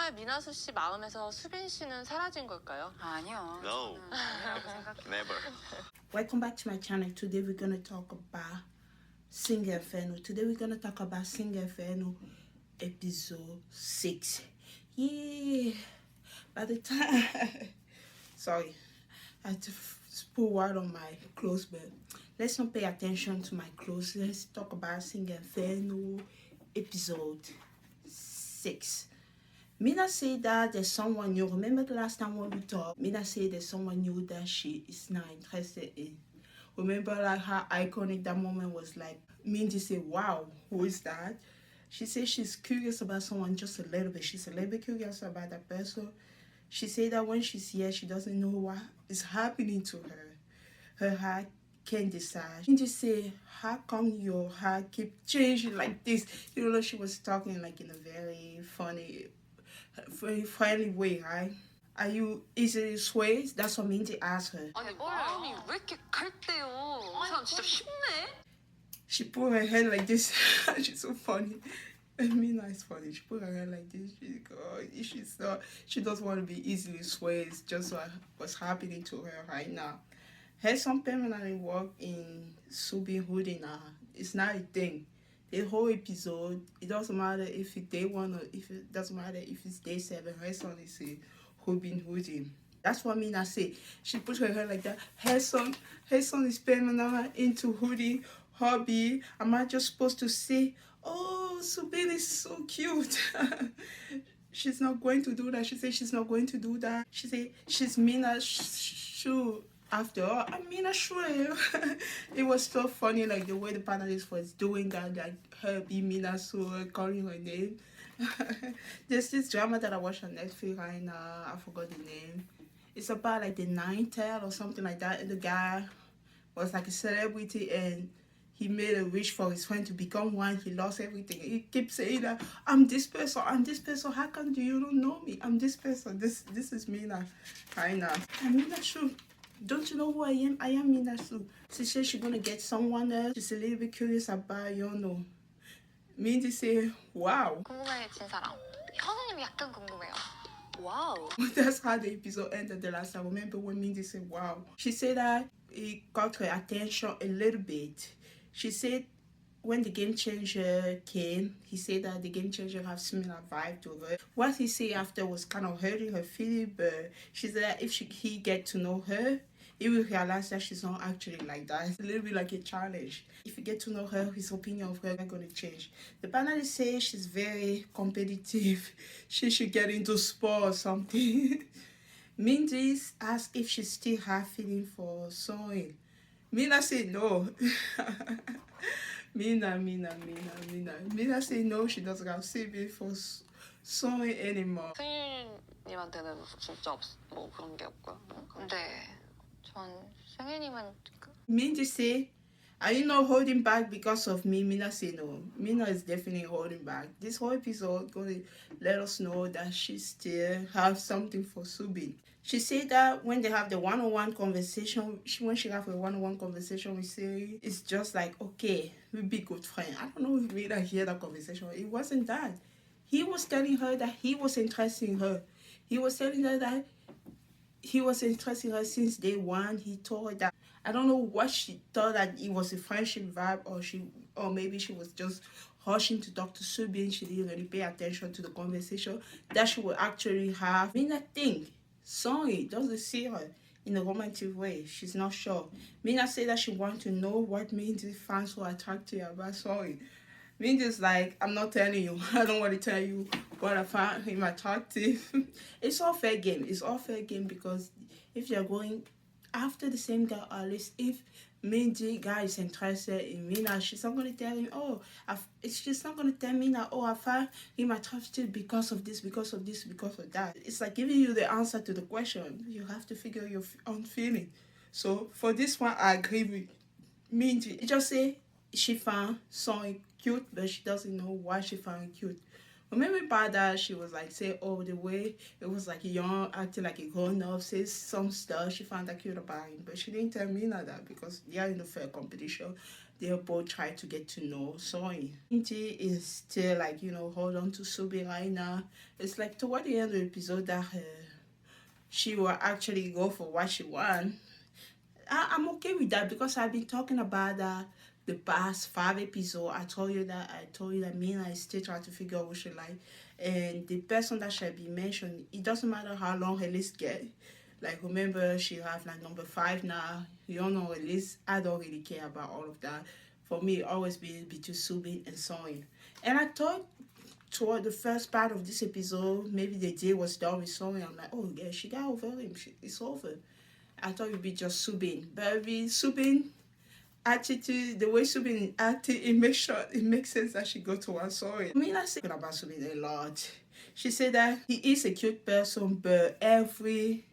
정말 미나수 씨 마음에서 수빈 씨는 사라진 걸까요? 아니요. No. 저는 아니라고 생각해요. Never. Welcome back to my channel. Today we're gonna talk about Inferno. Today we're gonna talk about Inferno episode 6. Yeah. By the time sorry, I had to put water on my clothes, but let's not pay attention to my clothes. Let's talk about Inferno episode 6. Mina said that there's someone new. Remember the last time when we talked? Mina said there's someone new that she is not interested in. Remember like how iconic that moment was? Like Mindy said, wow, who is that? She said she's curious about someone just a little bit. She's a little bit curious about that person. She said that when she's here, she doesn't know what is happening to her. Her heart can't decide. Mindy said, how come your heart keep changing like this? You know, she was talking like in a very friendly way, right? Are you easily swayed? That's what Mindy asked her. 아니 마음이 왜 이렇게 갈대요? 이 사람 진짜 쉽네. She put her head like this. She's so funny. Mina is funny. She put her head like this. She doesn't want to be easily swayed. It's just what's happening to her right now. Has some permanently work in Subin Hoodie now. It's not a thing. The whole episode, it doesn't matter if it's day 1 or if it doesn't matter if it's day 7. Her son is a Hoodie. That's what Mina said. She put her head like that. Her son is permanently into hoodie, hobby. Am I just supposed to say, oh, Subin is so cute? She's not going to do that. She said she's not going to do that. She said she's Mina's shoe. After all, I mean, I sure it was so funny, like the way the panelist was doing that, like her being Mina so calling her name. There's this drama that I watch on Netflix right now. I forgot the name. It's about like the Nine Tail or something like that, and the guy was like a celebrity and he made a wish for his friend to become one. He lost everything. He keeps saying that I'm this person. How come you don't know me? I'm this person. This is Mina right now. I'm Mina Shu. Don't you know who I am? I am Mina Shu. She said she's gonna get someone else. She's a little bit curious about know. Mindy say, wow. 궁금해진 사람. 현우님이 약간 궁금해요. 와우. That's how the episode ended the last time. Remember when Mindy said, wow? She said that it caught her attention a little bit. She said when the game changer came, he said that the game changer have similar vibe to her. What he said after was kind of hurting her feeling, but she said that if he get to know her, he will realize that she's not actually like that. It's a little bit like a challenge. If you get to know her, his opinion of her is going to change. The panelist says she's very competitive. She should get into sport or something. Mindy asked if she still have feeling for sewing. Mina said no. Mina said no, she doesn't have feeling for sewing anymore. 승윤님한테는 진짜 뭐 그런 게 없고요. 근데 전 승윤님은 Mindy say, are you not holding back because of me? Mina say no. Mina is definitely holding back. This whole episode gonna let us know that she still have something for Subin. She said that when they have the one-on-one conversation, when she have a one-on-one conversation with Siri, it's just like, okay, we'll be good friends. I don't know if Mina hear that conversation. It wasn't that. He was telling her that he was interested in her. He was telling her that he was interested in her since day 1. He told her that, I don't know what she thought, that it was a friendship vibe, or maybe she was just rushing to talk to Subin. She didn't really pay attention to the conversation that she would actually have. Mina think Sony doesn't see her in a romantic way. She's not sure. Mina said that she wants to know what Mindy finds so attractive about Sony. Mindy's like, I'm not telling you. I don't want to tell you what I find him attractive. It's all fair game. It's all fair game because if you're going after the same guy, or at least if Mindy guy is interested in Mina, she's not going to tell him, she's not going to tell Mina, I find him attractive because of this, because of this, because of that. It's like giving you the answer to the question. You have to figure your own feeling. So for this one, I agree with Mindy. It just say she found something cute, but she doesn't know why she found it cute. But maybe by that, she was like, say, the way it was like young, acting like a grown-up, says some stuff she found that cute about him. But she didn't tell Mina that because they are in a fair competition. they both try to get to know Soin. Inti is still like, hold on to Subi right now. It's like toward the end of the episode that she will actually go for what she wants. I'm okay with that because I've been talking about that the past 5 episodes. I told you that me and I still trying to figure out what she like. And the person that shall be mentioned, it doesn't matter how long her list get. Like remember she have like number 5 now. You don't know her list. I don't really care about all of that. For me, it always been between Subin and Soin. And I thought toward the first part of this episode, maybe the day was done with Soin. I'm like, oh yeah, she got over him. It's over. I thought it'd be just Subin. But with Subin attitude, the way Subin acted, it makes sense that she go to one story. I mean, I say about Subin a lot. She said that he is a cute person, but everyone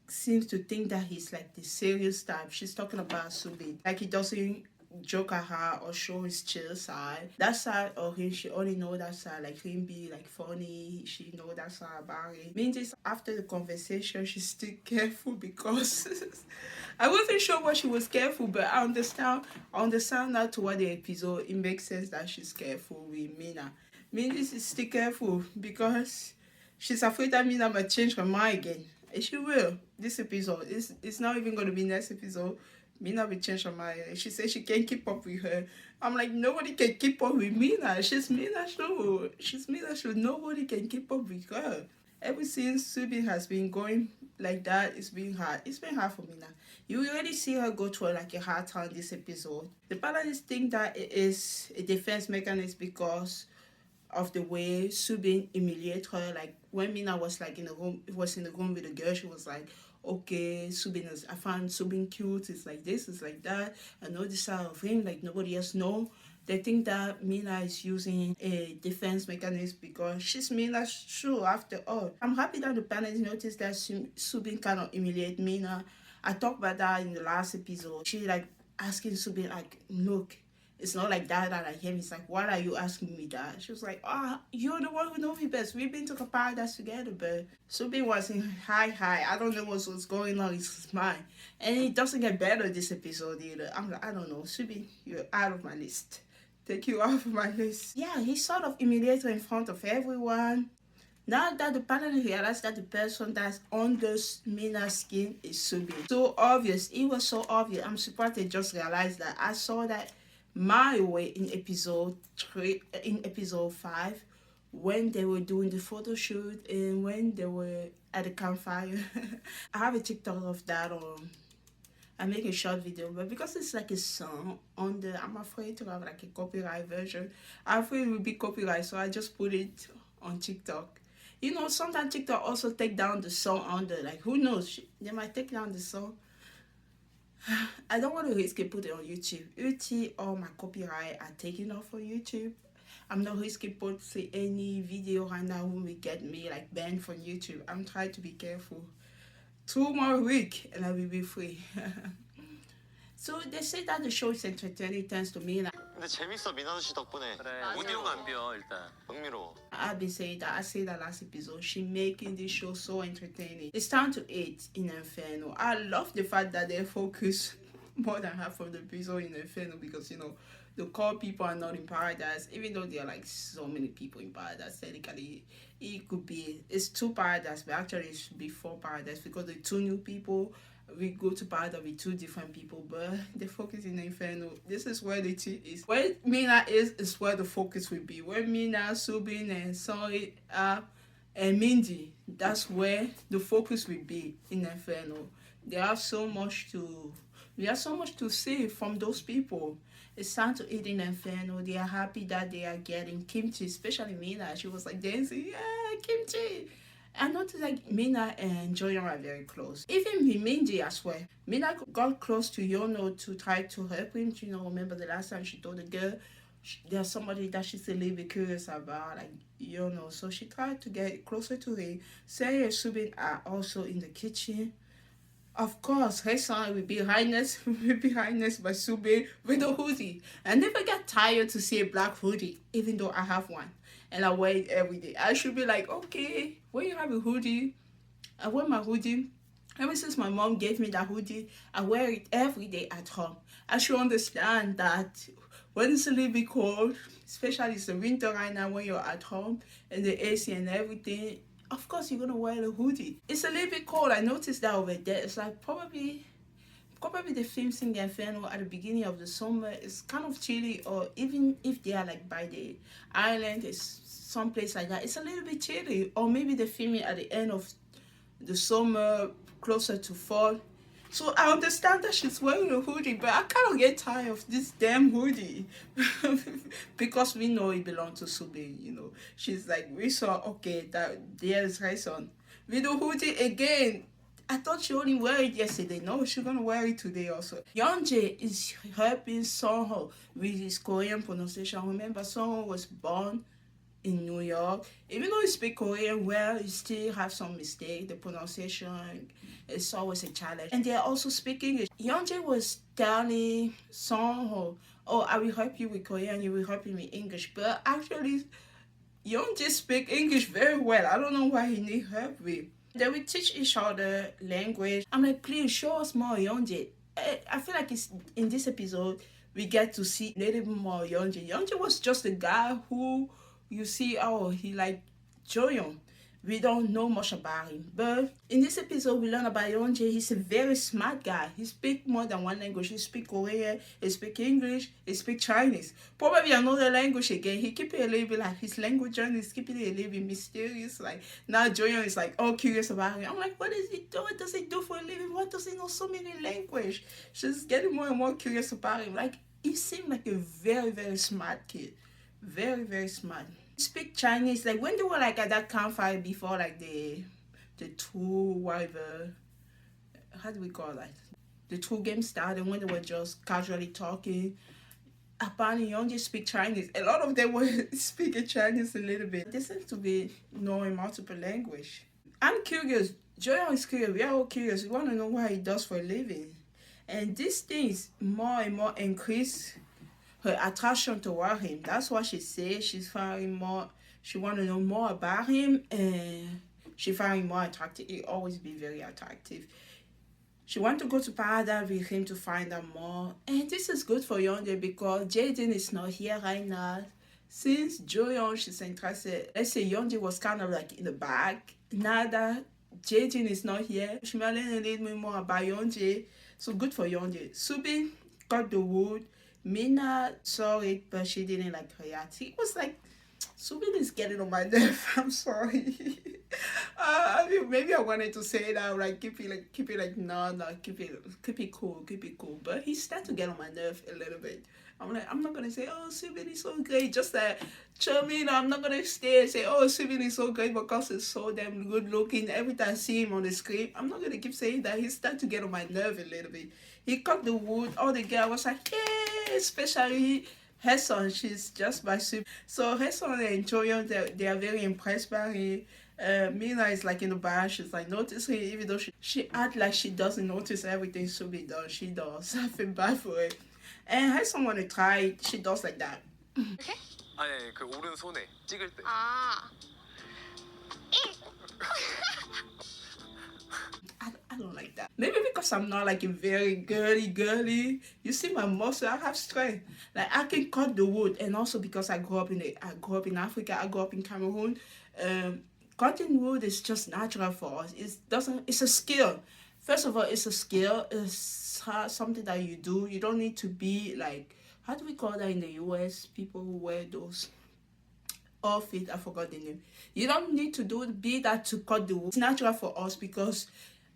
seems to think that he's like the serious type. She's talking about Subin. Like he doesn't joke at her or show his chill side. That side of him, she only know that side, like him be like funny, she know that side about him. Means this after the conversation, she's still careful because I wasn't sure why she was careful, but I understand now toward the episode, it makes sense that she's careful with Mina. Means is still careful because she's afraid that Mina might change her mind again. And she will. This episode, it's not even going to be next episode. Mina will change her mind. She said she can't keep up with her. I'm like, nobody can keep up with Mina. She's Mina show. Nobody can keep up with her. Ever since Subin has been going like that, it's been hard. It's been hard for Mina. You already see her go through like a hard time this episode. The panelists think that it is a defense mechanism because of the way Subin humiliate her. Like when Mina was like in the room with the girl, she was like, okay, I found Subin cute, it's like this, it's like that. I know this side of him, like nobody else know. They think that Mina is using a defense mechanism because she's Mina's show after all. I'm happy that the panelists noticed that Subin cannot humiliate Mina. I talked about that in the last episode. She like asking Subin like, look, it's not like that I him. It's like, why are you asking me that? She was like, you're the one who knows me best. We've been to a paradise together, but Subin was in high. I don't know what's going on in his mind. And it doesn't get better this episode either. I'm like, I don't know. Subin, you're out of my list. Take you out of my list. Yeah, he sort of humiliated her in front of everyone. Now that the panel realized that the person that's under Mina's skin is Subin. So obvious. It was so obvious. I'm surprised they just realized that. I saw that my way in episode 5 when they were doing the photo shoot and when they were at the campfire. I have a TikTok of that. I make a short video, but because it's like a song I'm afraid to have like a copyright version. I'm afraid it will be copyright, so I just put it on TikTok. Sometimes TikTok also take down the song under, like who knows, they might take down the song. I don't want to risk it, put it on YouTube. All my copyright are taken off on YouTube. I'm not risking posting any video right now who will get me like banned from YouTube. I'm trying to be careful. 2 more weeks and I will be free. So they say that the show is entertaining thanks to me. 근데 재밌어 민아도 씨 덕분에. 그래. 오디오가 안 비어 일단. 흥미로워. I've been saying that. I said that last episode. She making this show so entertaining. It's time to eat in Inferno. I love the fact that they focus more than half of the episode in Inferno because the core people are not in paradise. Even though there are like so many people in paradise, technically it's 2 paradise, but actually it should be 4 paradise because the 2 new people. We go to paradise with 2 different people, but the focus in the Inferno. This is where the tea is. Where Mina is where the focus will be. Where Mina, Subin, and Soy and Mindy, that's where the focus will be in Inferno. We have so much to see from those people. It's time to eat in Inferno. They are happy that they are getting kimchi, especially Mina. She was like dancing, yeah, kimchi. I noticed like Mina and Joyon are very close. Even Minji as well. Mina got close to Yono to try to help him. Remember the last time she told the girl there's somebody that she's a little bit curious about, like Yono. So she tried to get closer to him. Say and Subin are also in the kitchen. Of course, her son will be Highness by Subin with a hoodie. I never get tired to see a black hoodie, even though I have one. And I wear it every day. I should be like, okay, when you have a hoodie, I wear my hoodie Ever since my mom gave me that hoodie, I wear it every day at home. I should understand that when it's a little bit cold, especially it's the winter right now when you're at home and the AC and everything, of course you're gonna wear the hoodie. It's a little bit cold. I noticed that over there. It's like probably the film scene Inferno at the beginning of the summer is kind of chilly, or even if they are like by the island, it's someplace like that, it's a little bit chilly. Or maybe they film it at the end of the summer, closer to fall. So I understand that she's wearing a hoodie, but I kind of get tired of this damn hoodie because we know it belongs to Subin. She's like, we saw, okay, that there's her son with the hoodie again. I thought she only wear it yesterday. No, she's gonna wear it today also. Yeonjae is helping Songho with his Korean pronunciation. Remember, Songho was born in New York. Even though he speaks Korean well, he still have some mistake. The pronunciation is always a challenge. And they're also speaking English. Yeonjae was telling Songho, oh, I will help you with Korean, you will help me with English. But actually, Yeonjae speak English very well. I don't know why he need help with. They will teach each other language. I'm like, please show us more Yeonjae. I feel like it's in this episode we get to see a little bit more Yeonjae. Yeonjae was just a guy who you see, oh, he like Joyeon. We don't know much about him. But in this episode, we learn about Yeonjae. He's a very smart guy. He speaks more than one language. He speaks Korean, he speaks English, he speaks Chinese. Probably another language again. He keep it a little bit like his language journey is keeping it a little bit mysterious. Like now Joyeon is like all curious about him. I'm like, what is he doing? What does he do for a living? Why does he know so many languages? She's getting more and more curious about him. Like he seemed like a very, very smart kid. Very, very smart. Speak Chinese, like when they were like at that campfire before like the two whatever, how do we call that, the two games started, when they were just casually talking, apparently Yeonjae speak Chinese. A lot of them were speaking Chinese a little bit. They seem to be knowing multiple language. I'm curious. Joyeon is curious. We are all curious. We want to know what he does for a living, and these things more and more increase her attraction toward him. That's what she says. She's finding more. She want to know more about him, and she find him more attractive. He always be very attractive. She want to go to paradise with him to find out more, and this is good for Yeonjae because Jaden is not here right now. Since Joyeon, she's interested. Let's say Yeonjae was kind of like in the back. Now that Jaden is not here, she might learn a little bit more about Yeonjae. So good for Yeonjae. Subin got the wood. Mina saw it, but she didn't like her yet. It was like, Subin is getting on my nerve. I'm sorry. I mean, maybe I wanted to say that, like keep it like no, keep it cool. But he started to get on my nerve a little bit. I'm like, I'm not gonna say, oh, Subin is so great. Just that, Charmina, I'm not gonna stay and say, oh, Subin is so great because he's so damn good looking. Every time I see him on the screen, I'm not gonna keep saying that. He started to get on my nerve a little bit. He cut the wood. All the girl was like, yay! Especially her son. She's just by Subin. So her son and Joyeon, they are very impressed by him. Mina is like in the bar. She's like noticing, even though she act like she doesn't notice everything Subin does. She does. I feel bad for it. And her son wanna try it. She does like that. 이렇게? 아니 그 오른손에 찍을 때. 아. I don't like that. Maybe because I'm not like a very girly. You see my muscle, I have strength. Like I can cut the wood, and also because I grew up in Africa, I grew up in Cameroon. Cutting wood is just natural for us. It's a skill. First of all, it's a skill. It's something that you do. You don't need to be like, how do we call that in the US? People who wear those outfit, I forgot the name. You don't need to be that to cut the wood. It's natural for us because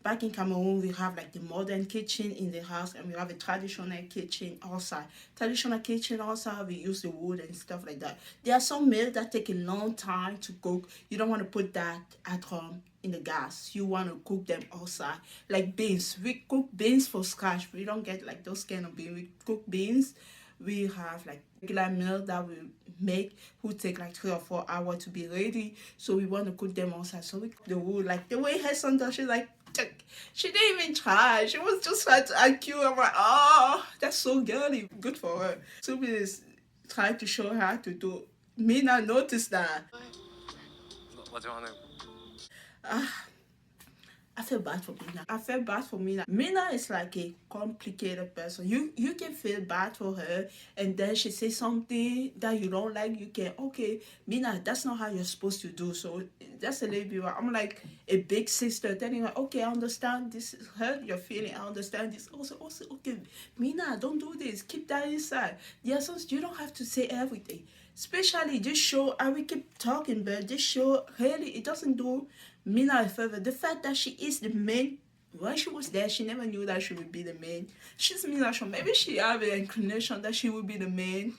back in Cameroon, we have like the modern kitchen in the house, and we have a traditional kitchen outside. Traditional kitchen outside, we use the wood and stuff like that. There are some meals that take a long time to cook. You don't want to put that at home in the gas. You want to cook them outside. Like beans. We cook beans for scratch. We don't get like those kind of beans. We cook beans. We have like regular meal that we make who take like 3 or 4 hours to be ready. So we want to cook them outside. So we cook the wood like the way her son does. She's like, she didn't even try. She was just trying to IQ. I'm like, oh, that's so girly. Good for her. Subin is trying to show her how to do. Mina noticed that. 마지막 하나. I feel bad for Mina. I feel bad for Mina. Mina is like a complicated person. You can feel bad for her, and then she says something that you don't like. You can, okay, Mina, that's not how you're supposed to do. So that's a little bit. I'm like a big sister telling her, okay, I understand this is hurt your feeling. I understand this. Also, okay, Mina, don't do this. Keep that inside. Yeah, so you don't have to say everything. Especially this show, I will keep talking, but this show really it doesn't do Mina a favor. The fact that she is the main, when she was there, she never knew that she would be the main. She's Mina show. Maybe she have an inclination that she will be the main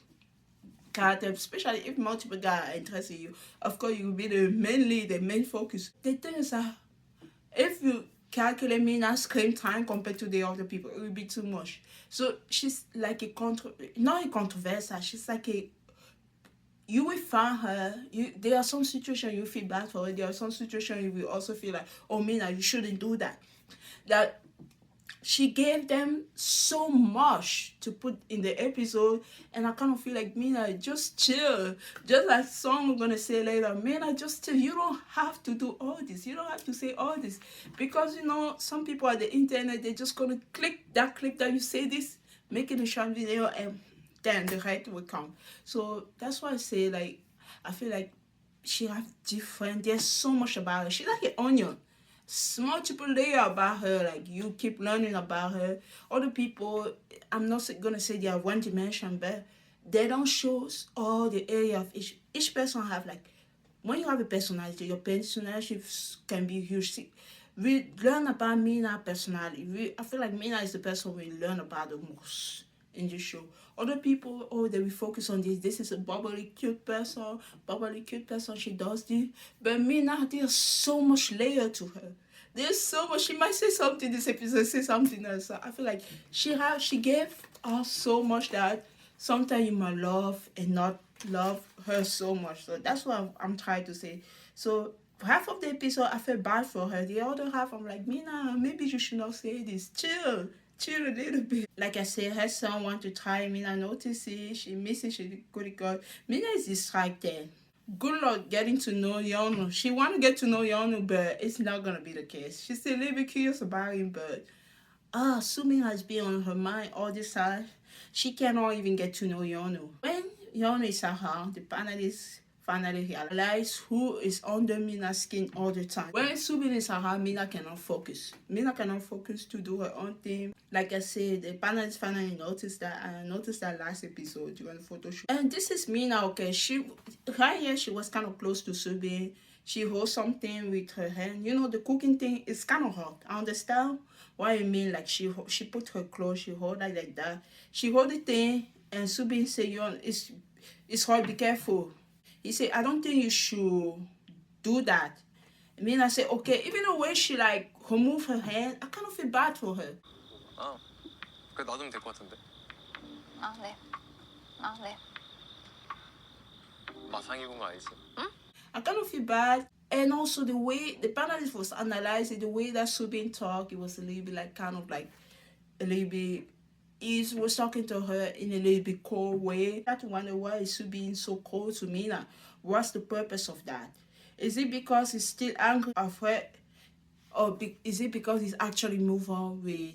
character, especially if multiple guys are interested in you. Of course, you will be the main lead, the main focus. The thing is that if you calculate Mina's screen time compared to the other people, it will be too much. So she's like not a controversial. She's like a. You will find her. There are some situations you feel bad for her. There are some situations you will also feel like, oh, Mina, you shouldn't do that. That she gave them so much to put in the episode, and I kind of feel like, Mina, just chill. Just like some gonna say later, Mina, just chill. You don't have to do all this. You don't have to say all this, because some people at the internet, they're just gonna click that clip that you say this, making a short video, and then the right will come. So that's why I say, like, I feel like she have different. There's so much about her. She's like an onion. Multiple layer about her. Like, you keep learning about her. Other people, I'm not gonna say they are one dimension, but they don't show all the area of each person have, like, when you have a personality, your personality can be huge. See, we learn about Mina personality. I feel like Mina is the person we learn about the most in this show. Other people, they will focus on this. This is a bubbly, cute person. She does this. But Mina, there's so much layer to her. There's so much. She might say something this episode, say something else. So I feel like she gave us so much that sometimes you might love and not love her so much. So that's what I'm trying to say. So half of the episode, I feel bad for her. The other half, I'm like, Mina, maybe you should not say this. Chill a little bit. Like I said, her son want to try. Mina notice it. She misses. She could go. Mina is distracted. Good luck getting to know Yonu. She want to get to know Yonu, but it's not gonna be the case. She's still a little bit curious about him, but Sumi has been on her mind all this time. She cannot even get to know Yonu. When Yonu is around, the panelists finally realize who is under Mina's skin all the time. When Subin is around, Mina cannot focus. Mina cannot focus to do her own thing. Like I said, the panelists finally noticed that. I noticed that last episode during the photo shoot. And this is Mina, okay. Right here, she was kind of close to Subin. She holds something with her hand. The cooking thing is kind of hot. I understand what I mean. Like, she put her clothes, she hold it like that. She hold the thing, and Subin say, it's hard, be careful. He said, I don't think you should do that. Mina said, okay. Even the way she, like, remove her hand, I kind of feel bad for her. 그래 놔두면 될 것 같은데. 네. 네. 마상 입은 거 아니지? I kind of feel bad. And also the way the panelist was analyzing, the way that Subin talked, it was a little bit like, kind of like, a little bit, he was talking to her in a little bit cold way. I had to wonder, why is Subin so cold to Mina? What's the purpose of that? Is it because he's still angry of her? Or is it because he's actually moved on with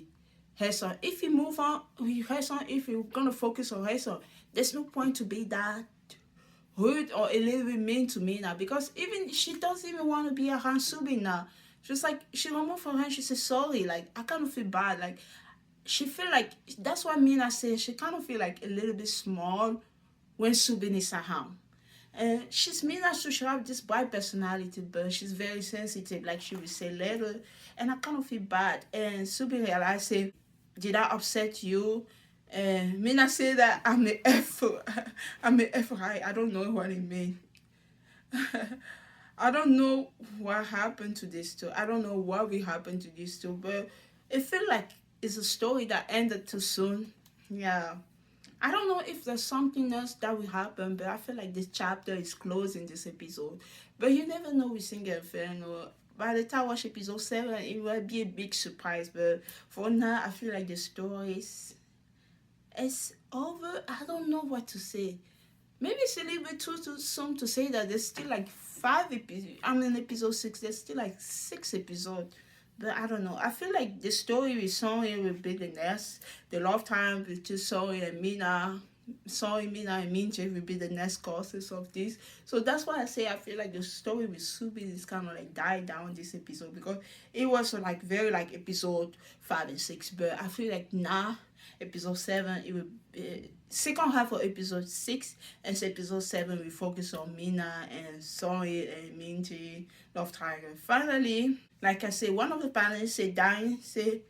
her son? If he move on with her son, if you're going to focus on her son, there's no point to be that rude or a little bit mean to Mina, because even she doesn't even want to be around Subin now. She's like, she removed her hand, she said sorry. Like, I kind of feel bad. Like, she feel like, that's why Mina says she kind of feel like a little bit small when Subin is around. And she's Mina, so she have this bright personality, but she's very sensitive, like she will say later. And I kind of feel bad. And Subin realized, say, did I upset you? And Mina said that I'm the F. I'm the F. I don't know what it means. I don't know what happened to this two. I don't know what will happen to these two, but it feel like it's a story that ended too soon. Yeah. I don't know if there's something else that will happen, but I feel like this chapter is closed in this episode. But you never know with Inferno. By the time I watch episode 7, it will be a big surprise. But for now, I feel like the story is over. I don't know what to say. Maybe it's a little bit too soon to say that there's still like 5 episodes. I'm in episode 6. There's still like 6 episodes. But I don't know. I feel like the story with Sony will be the next. The love time between Sony and Mina. Sony, Mina, and Minji will be the next causes of this. So that's why I say I feel like the story with Subi is kind of like died down this episode because it was like very like episode 5 and 6. But I feel like now, episode 7, it will be, second half of episode 6 and episode 7 we focus on Mina and Sony and Minji love triangle. Finally, like I said, one of the panelists said, dying, say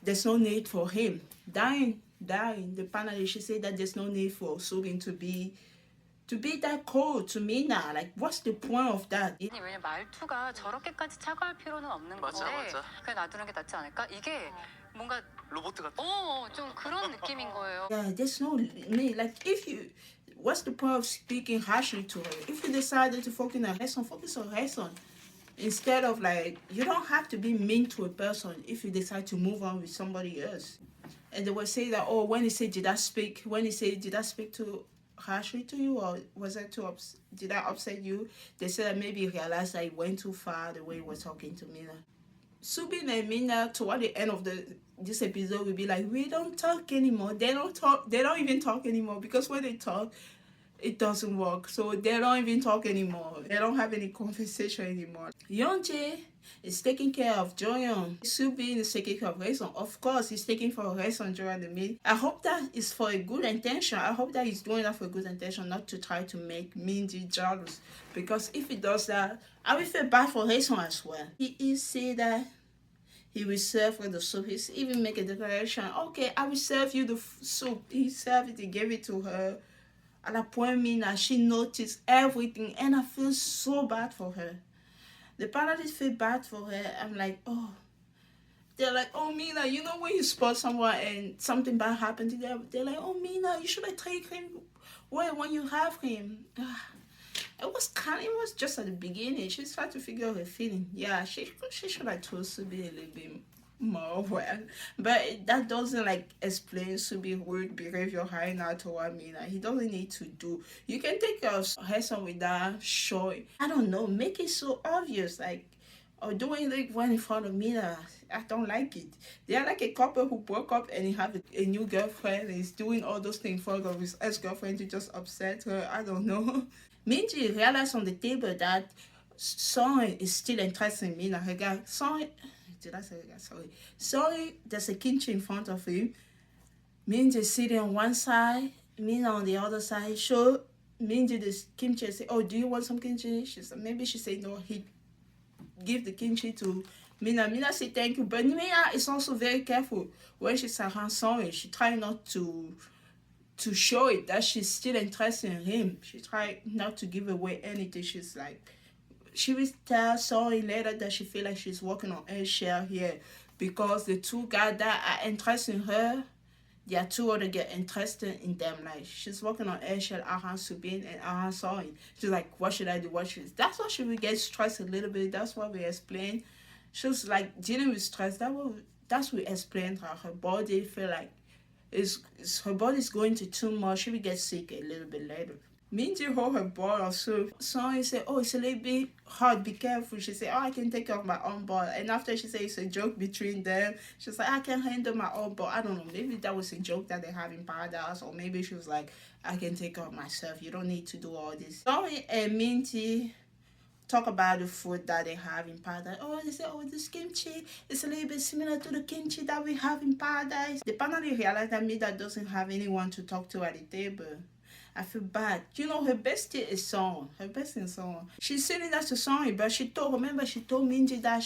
there's no need for him. Dying, the panelist, she said that there's no need for Sugin to be that cold to Mina. Like, what's the point of that? 아니 왜냐 말투가 저렇게까지 차가울 필요는 없는 맞아, 건데 맞아. 그냥 놔두는 게 낫지 않을까? 이게 뭔가 로봇 같아. 좀 그런 느낌인 거예요. Yeah, there's no need. Like, if you, what's the point of speaking harshly to her? If you decided to focus on her son. Instead of like, you don't have to be mean to a person if you decide to move on with somebody else. And they will say that, oh, when he said, did I speak too harshly to you, or was I did I upset you? They said that maybe he realized that he went too far the way he was talking to Mina. Subin and Mina toward the end of this episode will be like, we don't talk anymore. They don't even talk anymore because when they talk, it doesn't work. So they don't even talk anymore. They don't have any conversation anymore. Yeonjae is taking care of Joyeon. Subin is taking care of Raeson. Of course, he's taking for Raeson during the meet. I hope that is for a good intention. I hope that he's doing that for a good intention, not to try to make Minji jealous. Because if he does that, I will feel bad for Raeson as well. He said that he will serve her the soup. He's even make a declaration. Okay, I will serve you the soup. He served it. He gave it to her. At that point, Mina, she noticed everything, and I feel so bad for her. The panelists feel bad for her. I'm like, oh. They're like, oh, Mina, you know when you spot someone and something bad happened to them? They're like, oh, Mina, you should have taken him when you have him. It was just at the beginning. She's trying to figure out her feeling. Yeah, she should have told Subi a little bit more well, but that doesn't like explain Subi's weird behavior hiding out toward Mina. He doesn't need to do. You can take her son without showing. I don't know, make it so obvious, like, or doing like one in front of Mina. I don't like it. They're like a couple who broke up and he have a new girlfriend and he's doing all those things in front of his ex-girlfriend to just upset her. I don't know. Minji realized on the table that Song is still interested in Mina. Her guy, did I say that? Sorry, there's a kimchi in front of him. Minji sitting on one side, Mina on the other side. Show Minji this kimchi and say, oh, do you want some kimchi? She said, maybe she said no. He give the kimchi to Mina. Mina said thank you. But Mina is also very careful. When she's around Song, she try not to show it that she's still interested in him. She try not to give away anything. She's like, she will tell Sori later that she feel like she's working on eggshell here because the two guys that are interested in her, there are two other get interested in them. Like, she's working on eggshell around Subin and around Sori. She's like, what should I do? That's why she will get stressed a little bit. That's why we explain. She was like dealing with stress. That's what we explained her body feel like her body's going to too much. She will get sick a little bit later. Minji hold her ball of soup. Sonny said, oh, it's a little bit hard, be careful. She said, oh, I can take off my own ball. And after she said it's a joke between them, she's like, I can handle my own ball. I don't know, maybe that was a joke that they have in Paradise, or maybe she was like, I can take off myself. You don't need to do all this. Sonny and Minji talk about the food that they have in Paradise. Oh, they say, oh, this kimchi is a little bit similar to the kimchi that we have in Paradise. They finally realized that Mida doesn't have anyone to talk to at the table. I feel bad. You know, her bestie is Song. Her bestie is Song. She's sitting next to Song, but she told Minji that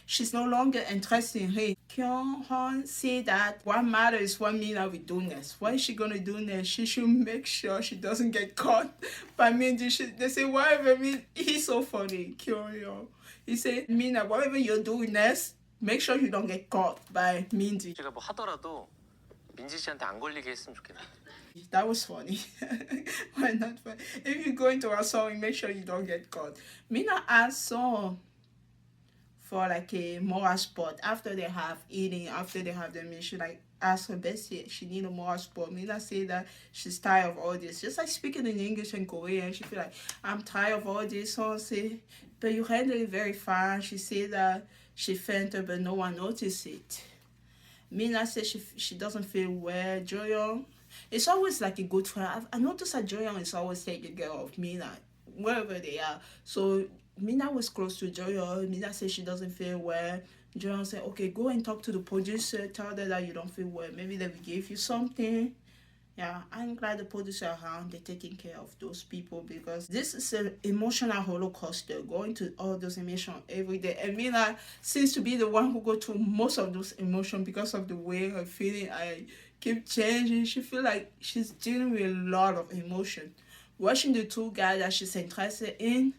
she's no longer interested in her. Kyung-hun said that what matters is what Mina will do next. What is she going to do next? She should make sure she doesn't get caught by Minji. They say, whatever, he's so funny, Kyung-hun. He said, Mina, whatever you're doing next, make sure you don't get caught by Minji. 제가 뭐 하더라도 민지 씨한테 안 걸리게 했으면 좋겠다. That was funny. Why not funny? If you go into a song, make sure you don't get caught. Mina asked Song for like a moral spot after they have eating, after they have the meal. She like asked her bestie, she need a moral spot. Mina said that she's tired of all this. Just like speaking in English and Korean, she feel like, I'm tired of all this. Song say, but you handle it very fine. She said that she fainted, but no one noticed it. Mina says she doesn't feel well. Joyoung, it's always like a good friend. I noticed that Joyoung is always taking care of Mina wherever they are. So Mina was close to Joyoung. Mina says she doesn't feel well. Joyoung said, okay, go and talk to the producer. Tell them that you don't feel well. Maybe they will give you something. Yeah, I'm glad the producers are around. They're taking care of those people because this is an emotional roller coaster, going to all those emotions every day. And Mina seems to be the one who go through most of those emotions because of the way her feeling I keep changing. She feel like she's dealing with a lot of emotion. Watching the two guys that she's interested in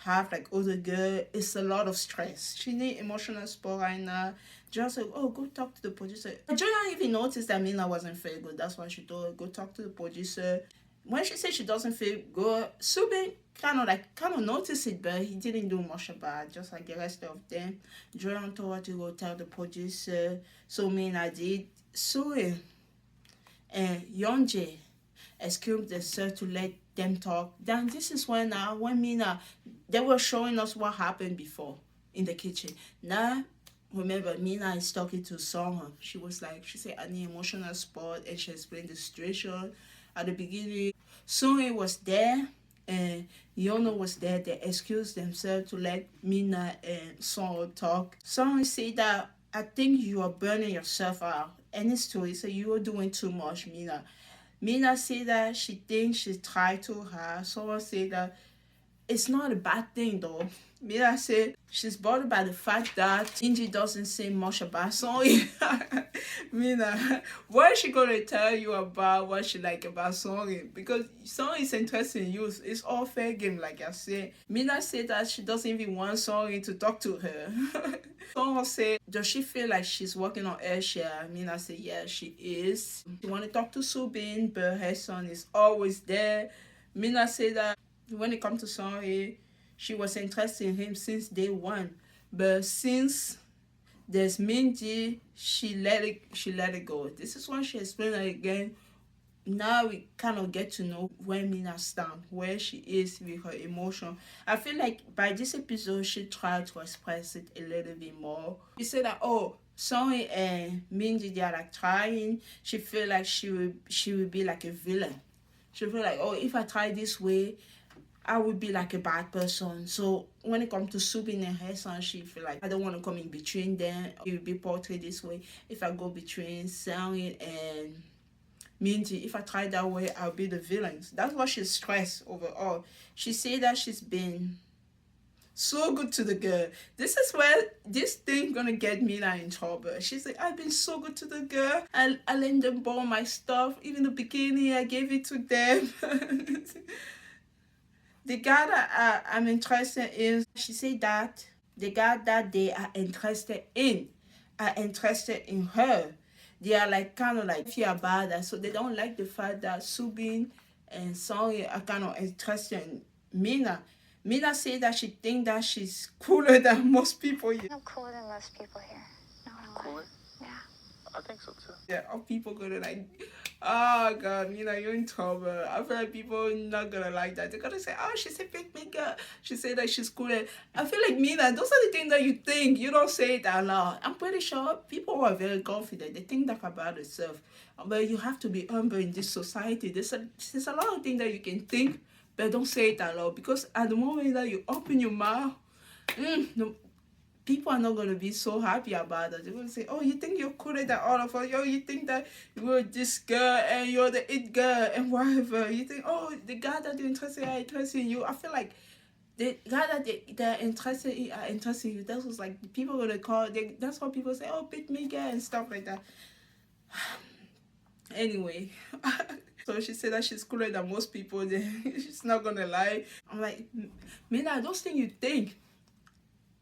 have like other girl, it's a lot of stress. She need emotional support right now. Just like, oh, go talk to the producer. Joanna even noticed that Mina wasn't feeling good. That's why she told her, go talk to the producer. When she said she doesn't feel good, Subin kind of noticed it, but he didn't do much about it, just like the rest of them. Joanna told her to go tell the producer. So Mina did. Sue and Yeonjae excused themselves to let them talk. Then this is when Mina, they were showing us what happened before in the kitchen. Now, remember, Mina is talking to Song. She said, I need emotional support, and she explained the situation. At the beginning, Sung was there, and Yono was there. They excused themselves to let Mina and Song talk. Song said that, I think you are burning yourself out. And it's true. He said, you are doing too much, Mina. Mina said that she thinks she tried too hard. Someone said that it's not a bad thing though. Mina said she's bothered by the fact that Inji doesn't say much about Song. Mina, what is she gonna tell you about what she like about Song? Because Song is interested in you. It's all fair game, like I said. Mina said that she doesn't even want Song to talk to her. Someone said, does she feel like she's walking on airshell? Mina said, yeah, she is. She want to talk to Subin, but her son is always there. Mina said that when it comes to Song, she was interested in him since day one. But since there's Minji, she let it go. This is when she explained it again. Now we kind of get to know where Mina stands, where she is with her emotion. I feel like by this episode, she tried to express it a little bit more. She said that, oh, Song and Minji, they are like trying. She feel like she will be like a villain. She feel like, oh, if I try this way, I would be like a bad person. So when it comes to Subin and her son, she feel like I don't want to come in between them. It will be portrayed this way. If I go between Song and Minji, if I try that way, I'll be the villain. That's why she's stressed overall. She said that she's been so good to the girl. This is where this thing gonna get Mina in trouble. She's like, I've been so good to the girl. I let them borrow my stuff. Even the bikini, I gave it to them. The guy that I'm interested in, she said that the guy that they are interested in her. They are like kind of like fear about that, so they don't like the fact that Subin and Song are kind of interested in Mina. Mina said that she think that she's cooler than most people here. I'm cooler than most people here. No, I'm Cooler? Yeah. I think so too. Yeah, all people gonna like, oh god, Mina, you're in trouble. I feel like people not gonna like that. They're gonna say, oh, she's a big girl. She said that she's cooler. I feel like Mina, those are the things that you think. You don't say it out loud. I'm pretty sure people who are very confident, they think that about themselves. But you have to be humble in this society. There's a lot of things that you can think, but don't say it out loud. Because at the moment that you open your mouth, no, people are not going to be so happy about it. They're going to say, oh, you think you're cooler than all of us? Yo, you think that you're this girl and you're the it girl and whatever. You think, oh, the guy that you're interested in are interested in you. I feel like the guy that they're interested in are interested in you. That's what's like, people are going to call, that's what people say, oh, big me girl and stuff like that. Anyway. So she said that she's cooler than most people. She's not going to lie. I'm like, Mina, those things you think.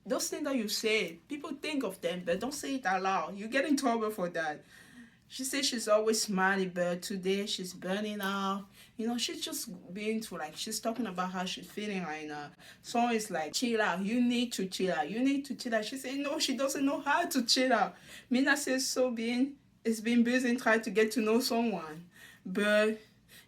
Those things that you say, people think of them, but don't say it out loud. You get in trouble for that. She says she's always smiling, but today she's burning out. You know, she's just being to like, she's talking about how she's feeling right now. So it's like, chill out. You need to chill out. You need to chill out. She said, no, she doesn't know how to chill out. Mina says, it's been busy trying to get to know someone. But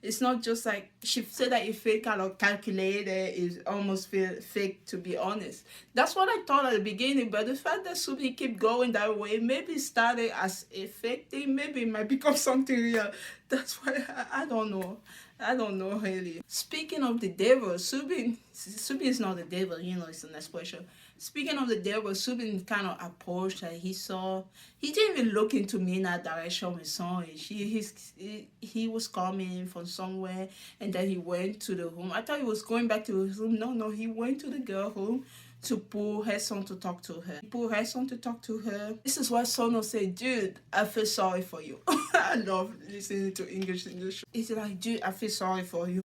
It's not just like she said that it felt kind of calculated. It almost feel fake, to be honest. That's what I thought at the beginning. But the fact that Subi keep going that way, maybe it started as a fake thing. Maybe it might become something real. That's why I don't know. I don't know really. Speaking of the devil, Subi is not the devil. You know, it's an expression. Speaking of the devil, Subin kind of approached her. He didn't even look into me in that direction we saw it. He was coming from somewhere, and then he went to the room. I thought he was going back to his room. No, he went to the girl room to pull her son to talk to her. He pulled her son to talk to her. This is what Sono said, dude, I feel sorry for you. I love listening to English in this show. He's like, dude, I feel sorry for you.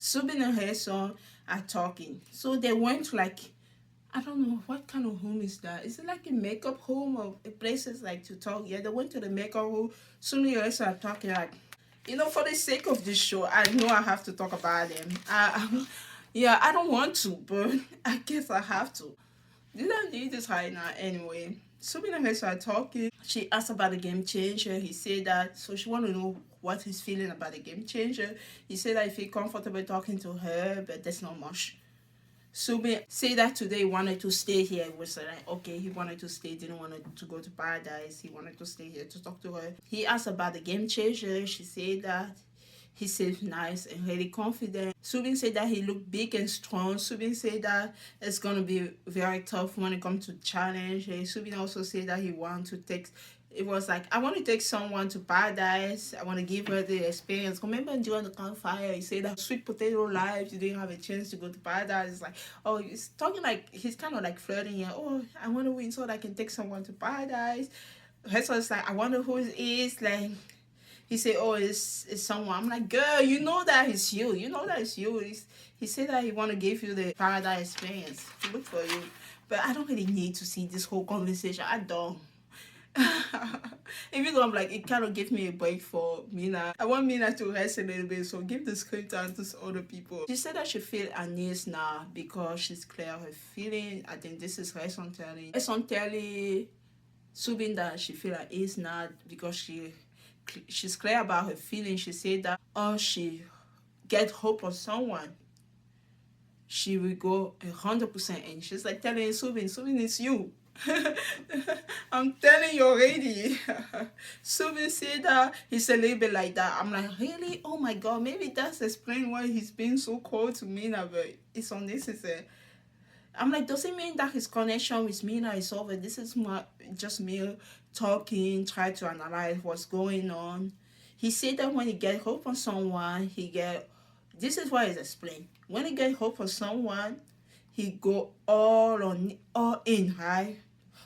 Subin and her son are talking. So they went to like, I don't know, what kind of home is that? Is it like a makeup home or a places like to talk? Yeah, they went to the makeup room. Soon and her son are talking like, you know, for the sake of this show, I know I have to talk about them. Yeah, I don't want to, but I guess I have to. Did I need this right now? Anyway, Subin and her son are talking. She asked about the game changer. He said that, so she wanted to know what he's feeling about the game changer. He said that he feel comfortable talking to her, but that's not much. Subin said that today he wanted to stay here. It was like, okay, he wanted to stay, didn't want to go to paradise. He wanted to stay here to talk to her. He asked about the game changer. She said that he seemed nice and really confident. Subin said that he looked big and strong. Subin said that it's going to be very tough when it comes to challenge. And Subin also said that he wanted to take, it was like, I want to take someone to paradise. I want to give her the experience. Remember during the campfire, he said that sweet potato life, you didn't have a chance to go to paradise. It's like, oh, he's talking like, he's kind of like flirting here. Oh, I want to win so that I can take someone to paradise. So it's like, I wonder who it is. Like, he said, oh, it's someone. I'm like, girl, you know that it's you. You know that it's you. He said that he want to give you the paradise experience. Good for you. But I don't really need to see this whole conversation. I don't. Even though I'm like, it kind of gives me a break for Mina. I want Mina to rest a little bit, so give the screen time to other people. She said that she feel uneasy now because she's clear her feeling. I think this is her son telling. Her son telling Subin that she feel at ease now because she's clear about her feelings. She said that she get hope on someone, she will go 100% in. She's like telling Subin, it's you. I'm telling you already. Subin said that he's a little bit like that. I'm like, really? Oh my god, maybe that's explain why he's being so cold to Mina, but it's unnecessary. I'm like, does it mean that his connection with Mina is over? This is just me talking, try to analyze what's going on. He said that when he get hope on someone, this is what he's explained. When he get hope on someone, he go all in, right?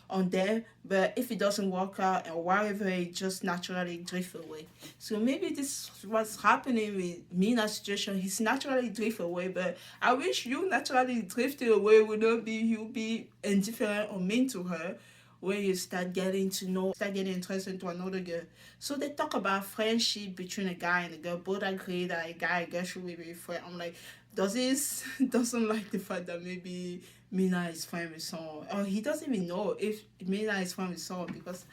On them, but if it doesn't work out and whatever, it just naturally drift away. So maybe this is what's happening with Mina's situation. He's naturally drift away, but I wish you naturally drifted away would not be you be indifferent or mean to her when you start getting interested to another girl. So they talk about friendship between a guy and a girl. Both agree that a guy and a girl should be friends. I'm like, doesn't like the fact that maybe Mina is friend with someone, or he doesn't even know if Mina is friend with someone, because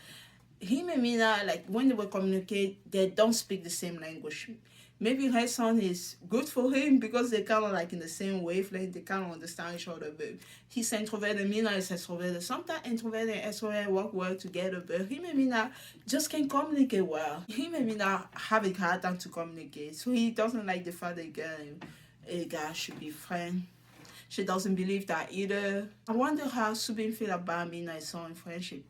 him and Mina, like when they will communicate, they don't speak the same language. Maybe her son is good for him because they kind of like in the same wavelength, they kind of understand each other, but he's introverted, Mina is extroverted. Sometimes introverted and extroverted work well together, but him and Mina just can't communicate well. Him and Mina have a hard time to communicate, so he doesn't like the fact that a guy should be friend. She doesn't believe that either. I wonder how Subin feel about Mina and son friendship.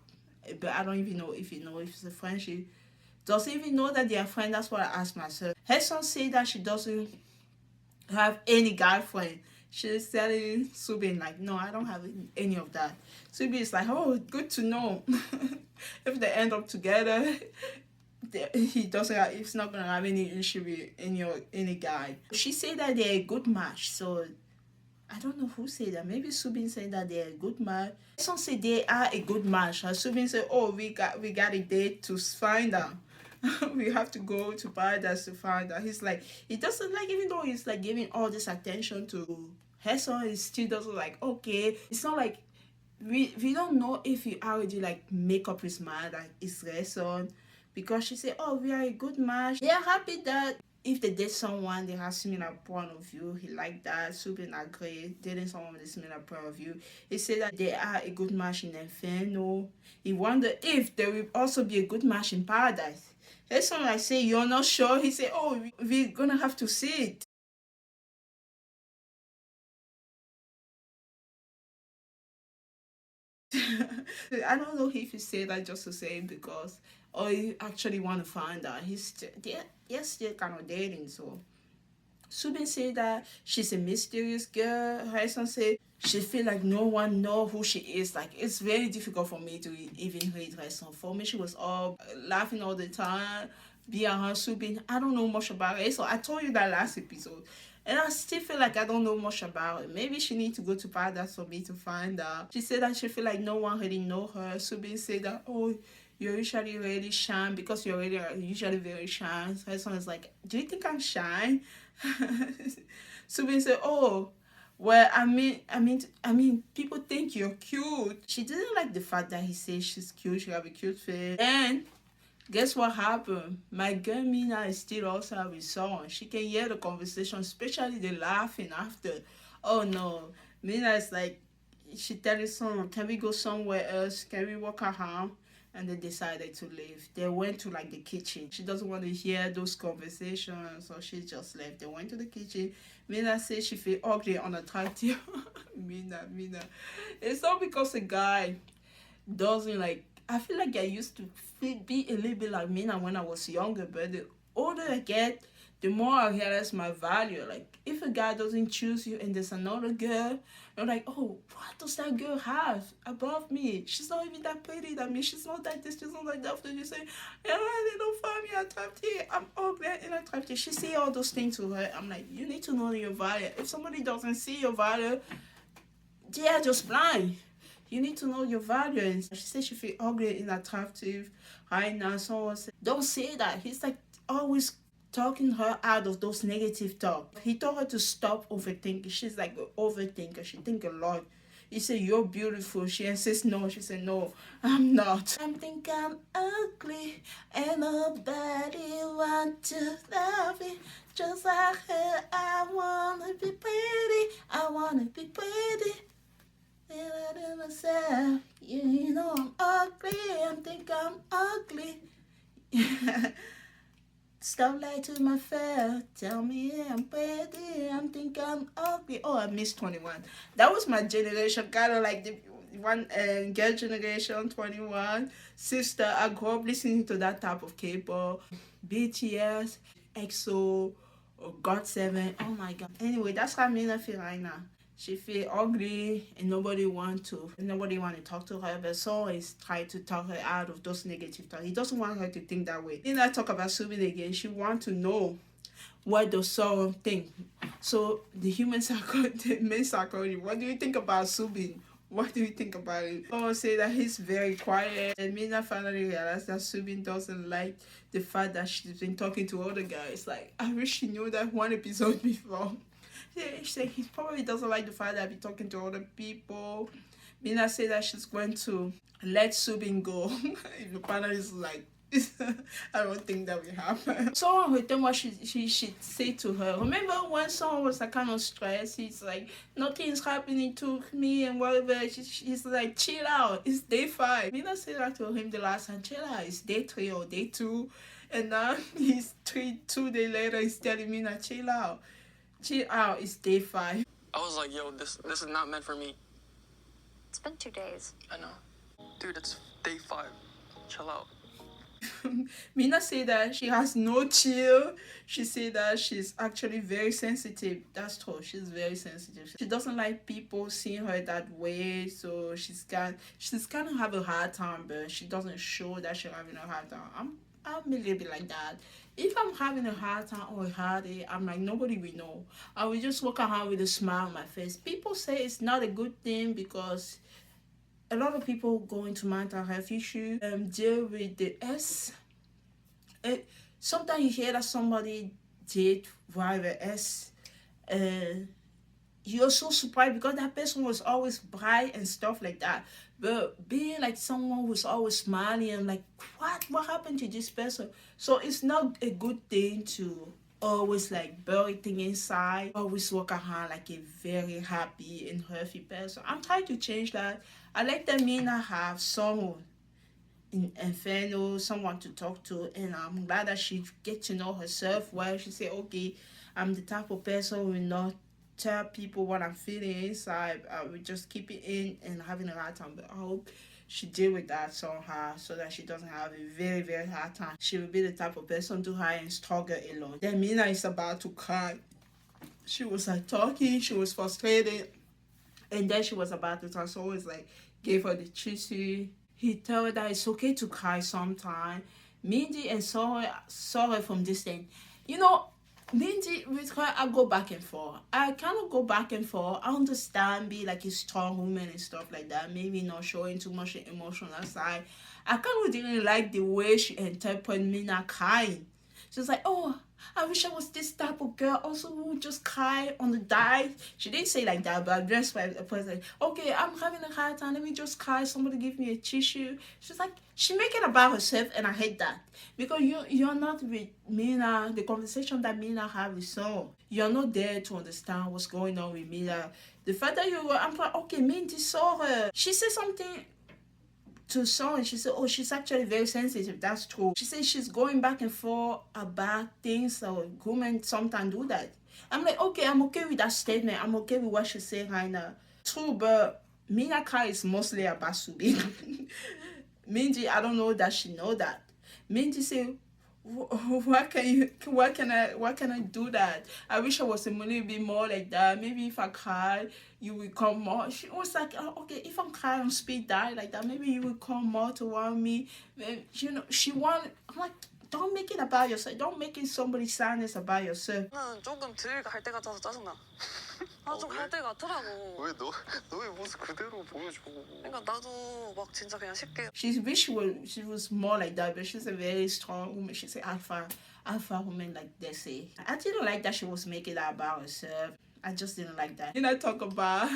But I don't even know if it's a friendship. Does he even know that they are friends? That's what I asked myself. Her son said that she doesn't have any guy friend. She's telling Subin like, no, I don't have any of that. Subin is like, oh, good to know. If they end up together, he's not gonna have any issue with any guy. She said that they're a good match, so I don't know who said that. Maybe Subin said that they're a good match. Some say they are a good match. And Subin said, oh, we got a date to find out. We have to go to paradise to find out. He's like, he doesn't like, even though he's like giving all this attention to her son, he still doesn't like, okay. It's not like we don't know if he already like make up his mind like it's lesson, because she said, oh, we are a good match. They are happy that if they date someone they have similar point of view. He like that. Subin agree dating someone with a similar point of view. He said that they are a good match in Inferno. He wondered if there will also be a good match in paradise. That's someone I say you're not sure. He said, oh, we're gonna have to see it. I don't know if he said that just to say it because, or he actually want to find out. They're still kind of dating. So Subin said that she's a mysterious girl. Her son said she feel like no one know who she is. Like it's very difficult for me to even read her son. For me, she was all laughing all the time. Behind Subin, I don't know much about her. So I told you that last episode. And I still feel like I don't know much about her. Maybe she need to go to paradise for me to find out. She said that she feel like no one really know her. Subin said that, oh, you're usually really shy because you're really usually very shy. Her son is like, do you think I'm shy? Subin said, oh, well, I mean, people think you're cute. She didn't like the fact that he said she's cute. She have a cute face. And guess what happened? My girl Mina is still also have a song. She can hear the conversation, especially the laughing after. Oh no. Mina is like, she tell his son, can we go somewhere else? Can we walk around? And they decided to leave. They went to like the kitchen. She doesn't want to hear those conversations, so she just left. They went to the kitchen. Mina says she feel ugly and unattractive. Mina. It's not because a guy doesn't like. I feel like I used to be a little bit like Mina when I was younger, but the older I get, the more I realize my value. Like, if a guy doesn't choose you and there's another girl, you're like, oh, what does that girl have above me? She's not even that pretty than me. She's not like this. She's not like that. Then you say, yeah, they don't find me attractive. I'm ugly and attractive. She say all those things to her. I'm like, you need to know your value. If somebody doesn't see your value, they are just blind. You need to know your value. And she said she feel ugly and attractive right now. Someone said, don't say that. He's like always talking her out of those negative talk. He told her to stop overthinking. She's like an overthinker. She think a lot. He said, you're beautiful. She insists no. She said, no, I'm not. I think I'm ugly and nobody want to love me. Just like her, I wanna be pretty. I wanna be pretty. I myself, you know I'm ugly. I think I'm ugly. Stop lying to my face. Tell me I'm pretty. I think I'm ugly. Oh, I missed 21. That was my generation, kind of like the one girl generation, 21. Sister, I grew up listening to that type of K-pop, BTS, EXO, or God7. Oh my god. Anyway, that's how Mina feel right now. She feel ugly and nobody want to talk to her, but Saul is trying to talk her out of those negative thoughts. He doesn't want her to think that way. Then I talk about Subin again. She want to know what does Saul think. So the human psychology, the main psychology, what do you think about Subin? What do you think about it? Someone say that he's very quiet. And Mina finally realized that Subin doesn't like the fact that she's been talking to other guys. Like, I wish she knew that one episode before. She said he probably doesn't like the fact that I be talking to other people. Mina said that she's going to let Subin go. If the partner is like, I don't think that will happen. Someone with them what she should say to her. Remember when someone was like kind of stressed, he's like, nothing's happening to me and whatever. She's like, chill out. It's day 5. Mina said that to him the last time, chill out. It's day 3 or day 2. And now he's 2 days later, he's telling Mina, chill out. Chill out, it's day 5. I was like, yo, this is not meant for me. It's been 2 days. I know. Dude, it's day 5. Chill out. Mina said that she has no chill. She said that she's actually very sensitive. That's true. She's very sensitive. She doesn't like people seeing her that way. So she's kind of have a hard time, but she doesn't show that she's having a hard time. I'm a little bit like that. If I'm having a hard time or a hard day, I'm like, nobody will know. I will just walk around with a smile on my face. People say it's not a good thing because a lot of people go into mental health issues, deal with the S. Sometimes you hear that somebody did via the S. you're so surprised because that person was always bright and stuff like that. But being like someone who's always smiling, and like, what happened to this person? So it's not a good thing to always like bury things inside, always walk around like a very happy and healthy person. I'm trying to change that. I like that Mina have someone in Inferno, someone to talk to, and I'm glad that she get to know herself well. She say, okay, I'm the type of person who will not tell people what I'm feeling inside. I will just keep it in and having a hard time. But I hope she deal with that somehow so that she doesn't have a very, very hard time. She will be the type of person to hide and struggle alone. Then Mina is about to cry. She was like talking, she was frustrated, and then she was about to talk. So always like gave her the tissue. He told her that it's okay to cry sometime. Mindy and saw her from distance. You know, Mindy with her, I go back and forth. I kind of go back and forth. I understand be like a strong woman and stuff like that. Maybe not showing too much emotional side. I kind of didn't like the way she interpreted Mina crying. She was like, oh, I wish I was this type of girl also who would just cry on the dive. She didn't say like that, but I dressed by a person like, okay, I'm having a hard time, let me just cry, somebody give me a tissue. She's like, she make it about herself, and I hate that. Because you're not with Mina, the conversation that Mina have with someone. You're not there to understand what's going on with Mina. The fact that I'm like, okay, Mindy saw her. She said something to someone. She said, oh, she's actually very sensitive. That's true. She said she's going back and forth about things. So women sometimes do that. I'm like, okay, I'm okay with that statement. I'm okay with what she's saying right now. True, but Mina Kai is mostly about Subi. Minji, I don't know that she know that. Minji said, what can I do that? I wish I was a little bit more like that. Maybe if I cry, you will come more. She was like, oh, okay, if I'm crying on speed dial like that, maybe you will come more toward me. You know, I'm like, don't make it about yourself. Don't make it somebody's sadness about yourself. 나는 조금 덜 갈 때 같아서 짜증나. 아, 좀 갈 때 같더라고. 왜 너의 모습 그대로 보여줘. 그러니까 나도 막 진짜 그냥 쉽게. She wish she was more like that, but she's a very strong woman. She's an alpha woman, like they say. I didn't like that she was making that about herself. I just didn't like that. And I talk about,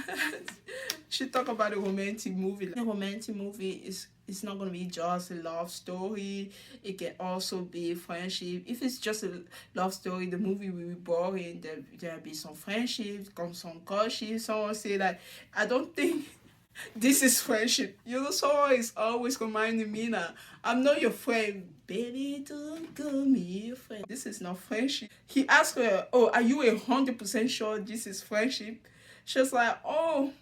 she talk about a romantic movie. A romantic movie it's not going to be just a love story. It can also be friendship. If it's just a love story, the movie will be boring. There'll be some friendship, some courtship. Someone say that, I don't think this is friendship. You know, someone is always reminding me now, I'm not your friend. Baby, don't call me your friend. This is not friendship. He asked her, oh, are you 100% sure this is friendship? She was like, oh,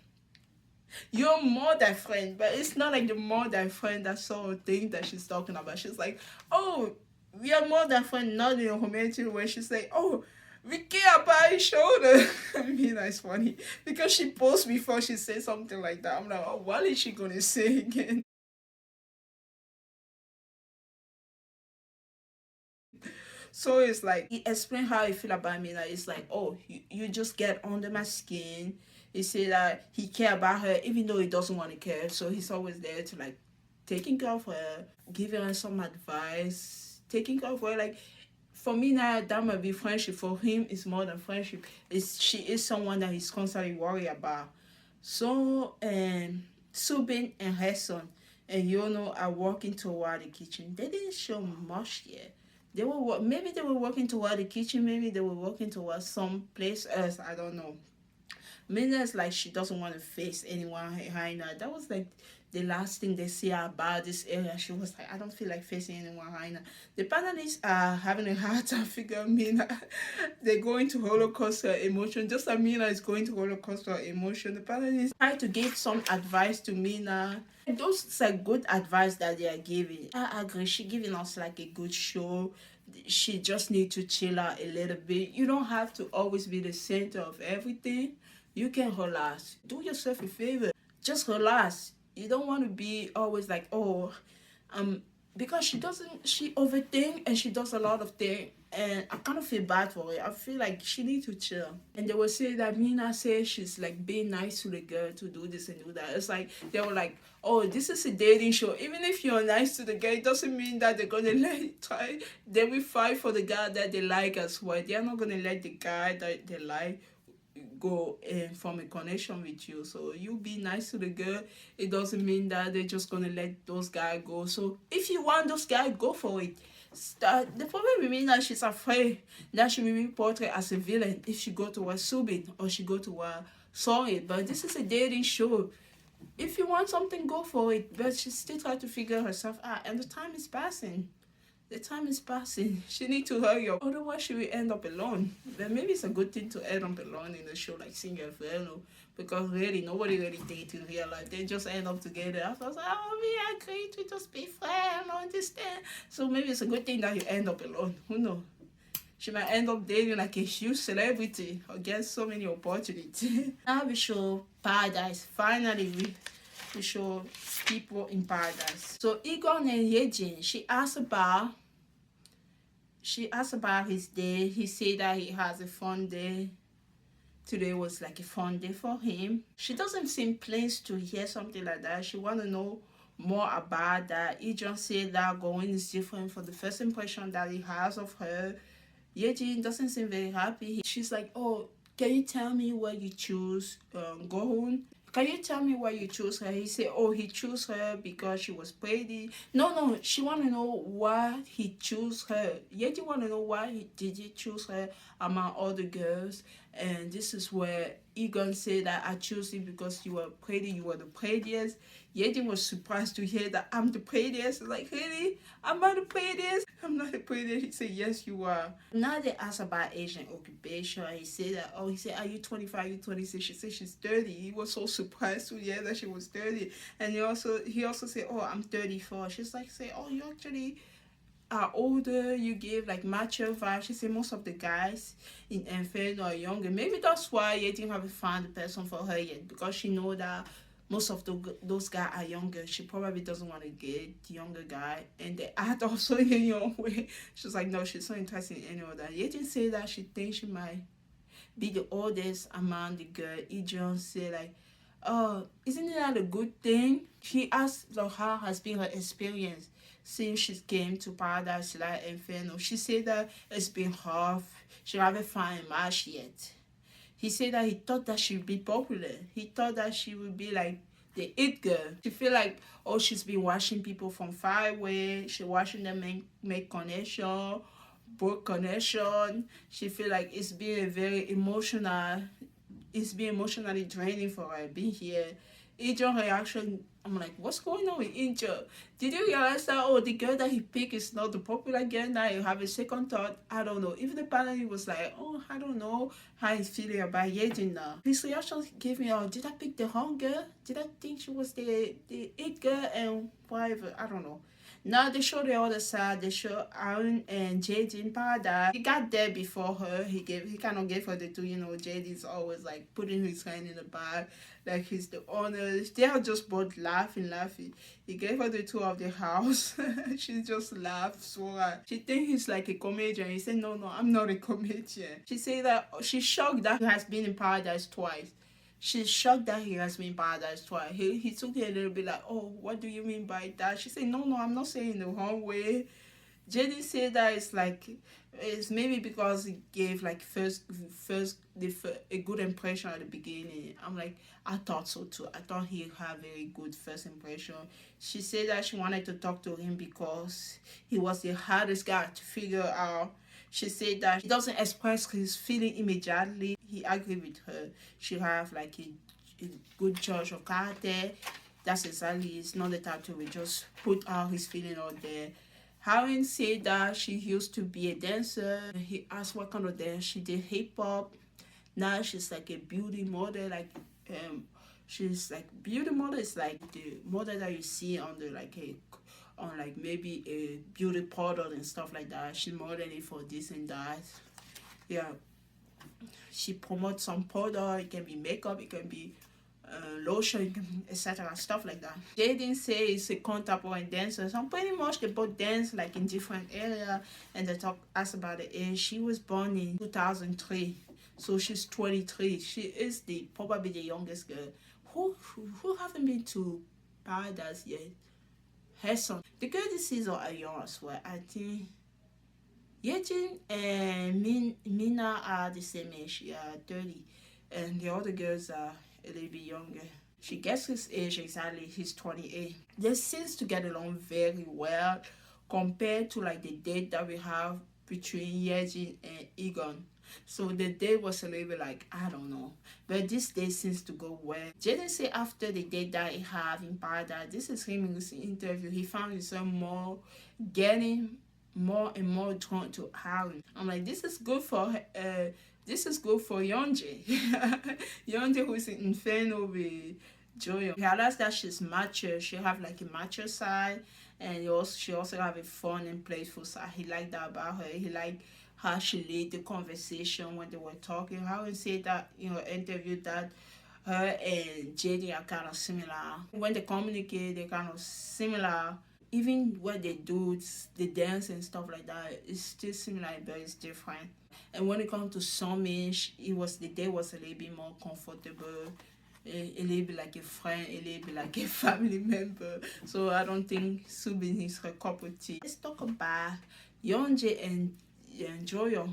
you're more than friend. But it's not like the more than friend that sort of thing that she's talking about. She's like, oh, we are more than friend, not in a romantic way. She's like, oh, we care about each other. I mean, that's funny. Because she paused before she said something like that. I'm like, oh, what is she going to say again? So it's like, he explained how he feel about me. Like, it's like, oh, you just get under my skin. He said that he care about her even though he doesn't want to care. So he's always there to like taking care of her, giving her some advice, taking care of her. Like, for me now, that might be friendship. For him, it's more than friendship. She is someone that he's constantly worried about. So, Subin and her son and Yono are walking toward the kitchen. They didn't show much yet. Maybe they were walking toward the kitchen. Maybe they were walking towards some place else. I don't know. Mina's like she doesn't want to face anyone right now. That was like the last thing they see about this area. She was like, I don't feel like facing anyone right now. The panelists are having a hard time figuring Mina. They're going to holocaust her emotion. Just like Mina is going to holocaust her emotion. The panelists try to give some advice to Mina. Those are good advice that they are giving. I agree. She giving us like a good show. She just need to chill out a little bit. You don't have to always be the center of everything. You can relax. Do yourself a favor. Just relax. You don't want to be always like, oh, because she overthink and she does a lot of things. And I kind of feel bad for her. I feel like she needs to chill. And they will say that Mina says she's like being nice to the girl to do this and do that. It's like, they were like, oh, this is a dating show. Even if you're nice to the guy, it doesn't mean that they're going to try. They will fight for the guy that they like as well. They're not going to let the guy that they like go and form a connection with you. So you be nice to the girl. It doesn't mean that they're just gonna let those guys go. So if you want those guys, go for it. The problem with me that she's afraid that she will be portrayed as a villain if she go to a Subin or she go to a Soil. But this is a dating show. If you want something, go for it. But she still trying to figure herself out, and the time is passing. The time is passing. She need to hurry up. Otherwise, she will end up alone. But maybe it's a good thing to end up alone in a show like Inferno, because really nobody really dates in real life. They just end up together. After, oh, we agreed to just be friends, understand. So maybe it's a good thing that you end up alone. Who knows? She might end up dating like a huge celebrity or get so many opportunities. Now we show Paradise. Finally, we show people in paradise. So Egon and Yejin, she asked about his day. He said that he has a fun day. Today was like a fun day for him. She doesn't seem pleased to hear something like that. She want to know more about that. Egon said that going is different for the first impression that he has of her. Yejin doesn't seem very happy. She's like, oh, can you tell me why you choose Gohun? Can you tell me why you chose her? He said, oh, he chose her because she was pretty. No, she want to know why he chose her. Yeti want to know why did he choose her among all the girls. And this is where Egon said that I chose you because you were pretty, you were the prettiest. Yeti was surprised to hear that I'm the prettiest. Like, really? I'm not the prettiest? I'm not the prettiest. He said, yes, you are. Now they asked about age and occupation. He said that, oh, he said, are you 25, are you 26? She said she's 30. He was so surprised to hear that she was 30. And he also said, oh, I'm 34. She's like, say, oh, you actually are older, you give like mature vibes. She said most of the guys in Inferno are younger. Maybe that's why you didn't have found the person for her yet, because she know that most of those guys are younger. She probably doesn't want to get the younger guy, and they act also in a young way. She's like, no, she's not interested in any of that. You didn't say that she thinks she might be the oldest among the girl. He just said like, oh, isn't that a good thing? She asked like, how has been her experience since she came to Paradise like Inferno. She said that it's been hard. She haven't found a match yet. He said that he thought that she would be popular. He thought that she would be like the it girl. She feel like, oh, she's been watching people from far away. She watching them make connection, broke connection. She feel like it's been a very emotional. It's been emotionally draining for her being here. Angel reaction, I'm like, what's going on with Angel? Did you realize that, oh, the girl that he picked is not the popular girl? Now you have a second thought? I don't know. Even the panel was like, oh, I don't know how he's feeling about Yejin now. His reaction gave me, oh, did I pick the wrong girl? Did I think she was the it girl and whatever? I don't know. Now they show the other side. They show Aaron and Jade in Paradise. He got there before her. He kind of gave her the two. You know, Jade is always like putting his hand in the bag, like he's the owner. They are just both laughing. He gave her the tour of the house. She just laughed so hard. She thinks he's like a comedian. He said, no, I'm not a comedian. She said that she's shocked that he has been in Paradise twice. She's shocked that he has been Paradise twice. He took her a little bit like, oh, what do you mean by that? She said, no, I'm not saying the wrong way. Jenny said that it's maybe because he gave like a good impression at the beginning. I'm like, I thought so too. I thought he had a very good first impression. She said that she wanted to talk to him because he was the hardest guy to figure out. She said that he doesn't express his feeling immediately. He agreed with her. She have like a good judge of character. That's exactly, it's not the type to just put out his feeling out there. Having said that, she used to be a dancer. He asked what kind of dance. She did hip hop. Now she's like a beauty model. She's like beauty model is like the model that you see on the on maybe a beauty product and stuff like that. She modeling it for this and that. Yeah, she promotes some product. It can be makeup, it can be lotion, etc. Stuff like that. They didn't say it's a contemporary dancer. So pretty much they both dance like in different area, and they asked about the age. She was born in 2003, so she's 23. She is probably the youngest girl. Who haven't been to Paradise yet? Her son. The girl this season are young as well. I think Yejin and Mina are the same age. She are 30. and the other girls are a little bit younger. She gets his age exactly. He's 28. They seems to get along very well compared to like the date that we have between Yejin and Egon. So the date was a little bit like, I don't know. But this day seems to go well. Jaden say after the date that he have in Paradise, this is him in this interview, he found himself more getting more and more drawn to Harry. I'm like, this is good for Yeonjae. Yeonjae, who's in Inferno with Joyo. Realize that she's mature. She have like a mature side, and she also have a fun and playful side. He liked that about her. He liked how she lead the conversation when they were talking. How he said that, interview that her and JD are kind of similar. When they communicate, they're kind of similar. Even what they do, the dance and stuff like that, it's still similar, but it's different. And when it comes to Summit, the day was a little bit more comfortable, a little bit like a friend, a little bit like a family member. So I don't think Subin is her cup of tea. Let's talk about Yeonjae and Joyo.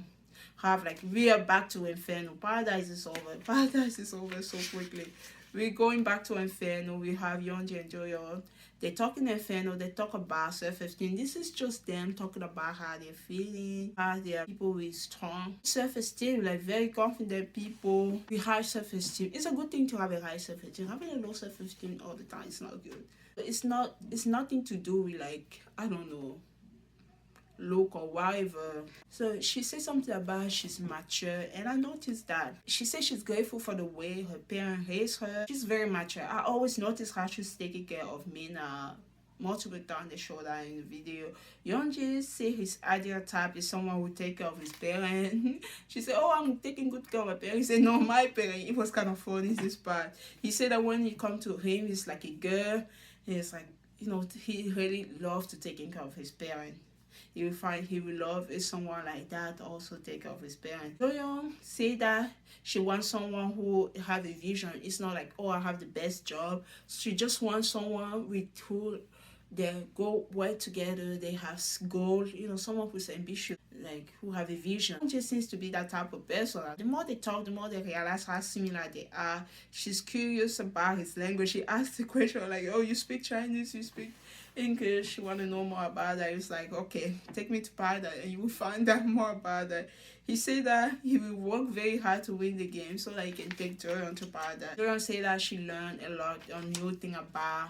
Have like, we are back to Inferno. Paradise is over. Paradise is over so quickly. We're going back to Inferno. We have Yeonjae and Joyo. They talk in Inferno. They talk about self-esteem. This is just them talking about how they're feeling, how they are people with strong self-esteem, like very confident people with high self-esteem. It's a good thing to have a high self-esteem. Having a low self-esteem all the time is not good. But it's nothing to do with like, I don't know, look or whatever. So she said something about she's mature, and I noticed that. She said she's grateful for the way her parents raised her. She's very mature. I always notice how she's taking care of Mina multiple times. They show that in the video. Yeonjae say his ideal type is someone who take care of his parents. She said, oh, I'm taking good care of my parents. He said, no, my parents. It was kind of funny, this part. He said that when you come to him, he's like a girl. And it's like, he really loves to take care of his parents. You will find he will love if someone like that also take care of his parents. Joyoung say that she wants someone who have a vision. It's not like, oh, I have the best job. She just wants someone with who they go well together. They have goals. Someone who's ambitious, like who have a vision. She just seems to be that type of person. The more they talk, the more they realize how similar they are. She's curious about his language. She asked the question like, oh, you speak Chinese? You speak English? She want to know more about that. It's like, okay, take me to Paradise and you will find out more about that. He said that he will work very hard to win the game so that he can take Joyoung to Paradise. Joyoung said that she learned a lot, a new thing about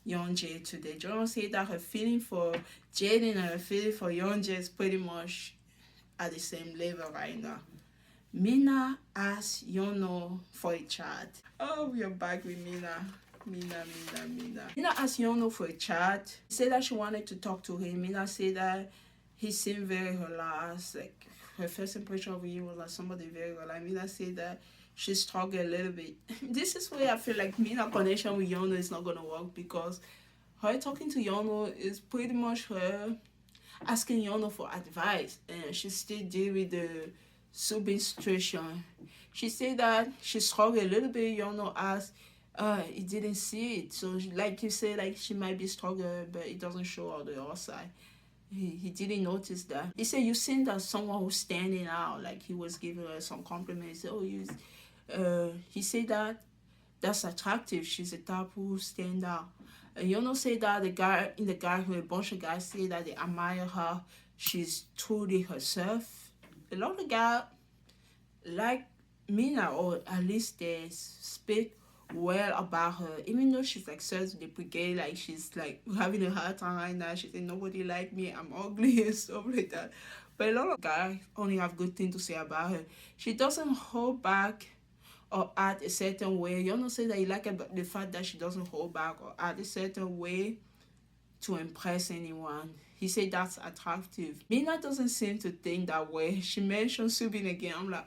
Yeonjae today. Joyoung said that her feeling for Jaden and her feeling for Yeonjae is pretty much at the same level right now. Mina asked Yeonho for a chat. Oh, we are back with Mina. Mina asked Yeonho for a chat. She said that she wanted to talk to him. Mina said that he seemed very relaxed. Like, her first impression of him was like somebody very relaxed. Mina said that she struggled a little bit. This is where I feel like Mina connection with Yeonho is not gonna work, because her talking to Yeonho is pretty much her asking Yeonho for advice, and she still deal with the Subin situation. She said that she struggled a little bit. Yeonho asked, he didn't see it. So like you said, like she might be struggling, but it doesn't show on the outside. He didn't notice that. He said, you seem that someone who's standing out. Like he was giving her some compliments. He said, he said that that's attractive. She's a type who stand out. And Yeonho said that the guy who a bunch of guys say that they admire her. She's truly herself. A lot of guys like Mina, or at least they speak well about her, even though she's like self-deprecating, like she's like having a hard time right now. She said nobody like me, I'm ugly and stuff like that. But a lot of guys only have good things to say about her. She doesn't hold back or act a certain way. Yeonho say that he like about the fact that she doesn't hold back or act a certain way to impress anyone. He said that's attractive. Mina doesn't seem to think that way. She mentioned Subin again. I'm like,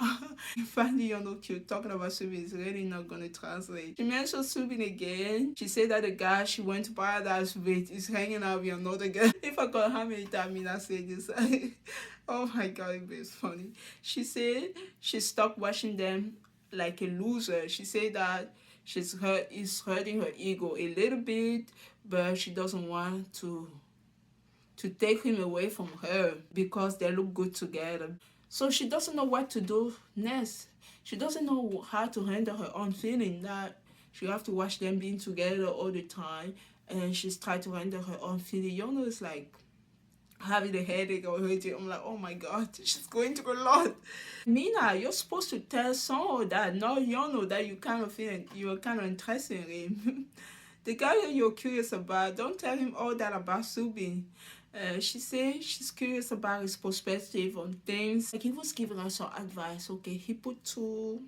finding Yeonho cute. Talking about Subin is really not going to translate. She mentioned Subin again. She said that the guy she went to Paradise with is hanging out with another girl. If I got how many times Mina said this, oh my god, it's funny. She said she stopped watching them like a loser. She said that it's hurting her ego a little bit, but she doesn't want to take him away from her because they look good together. So she doesn't know what to do next. She doesn't know how to handle her own feeling, that she have to watch them being together all the time, and she's trying to handle her own feeling. Yono is like having a headache already. I'm like, oh my god, she's going through a lot. Mina, you're supposed to tell someone that, not Yono, that you kind of feel you're kind of interested in him. The guy that you're curious about, don't tell him all that about Subin. She said she's curious about his perspective on things. Like, he was giving her some advice. Okay, he put two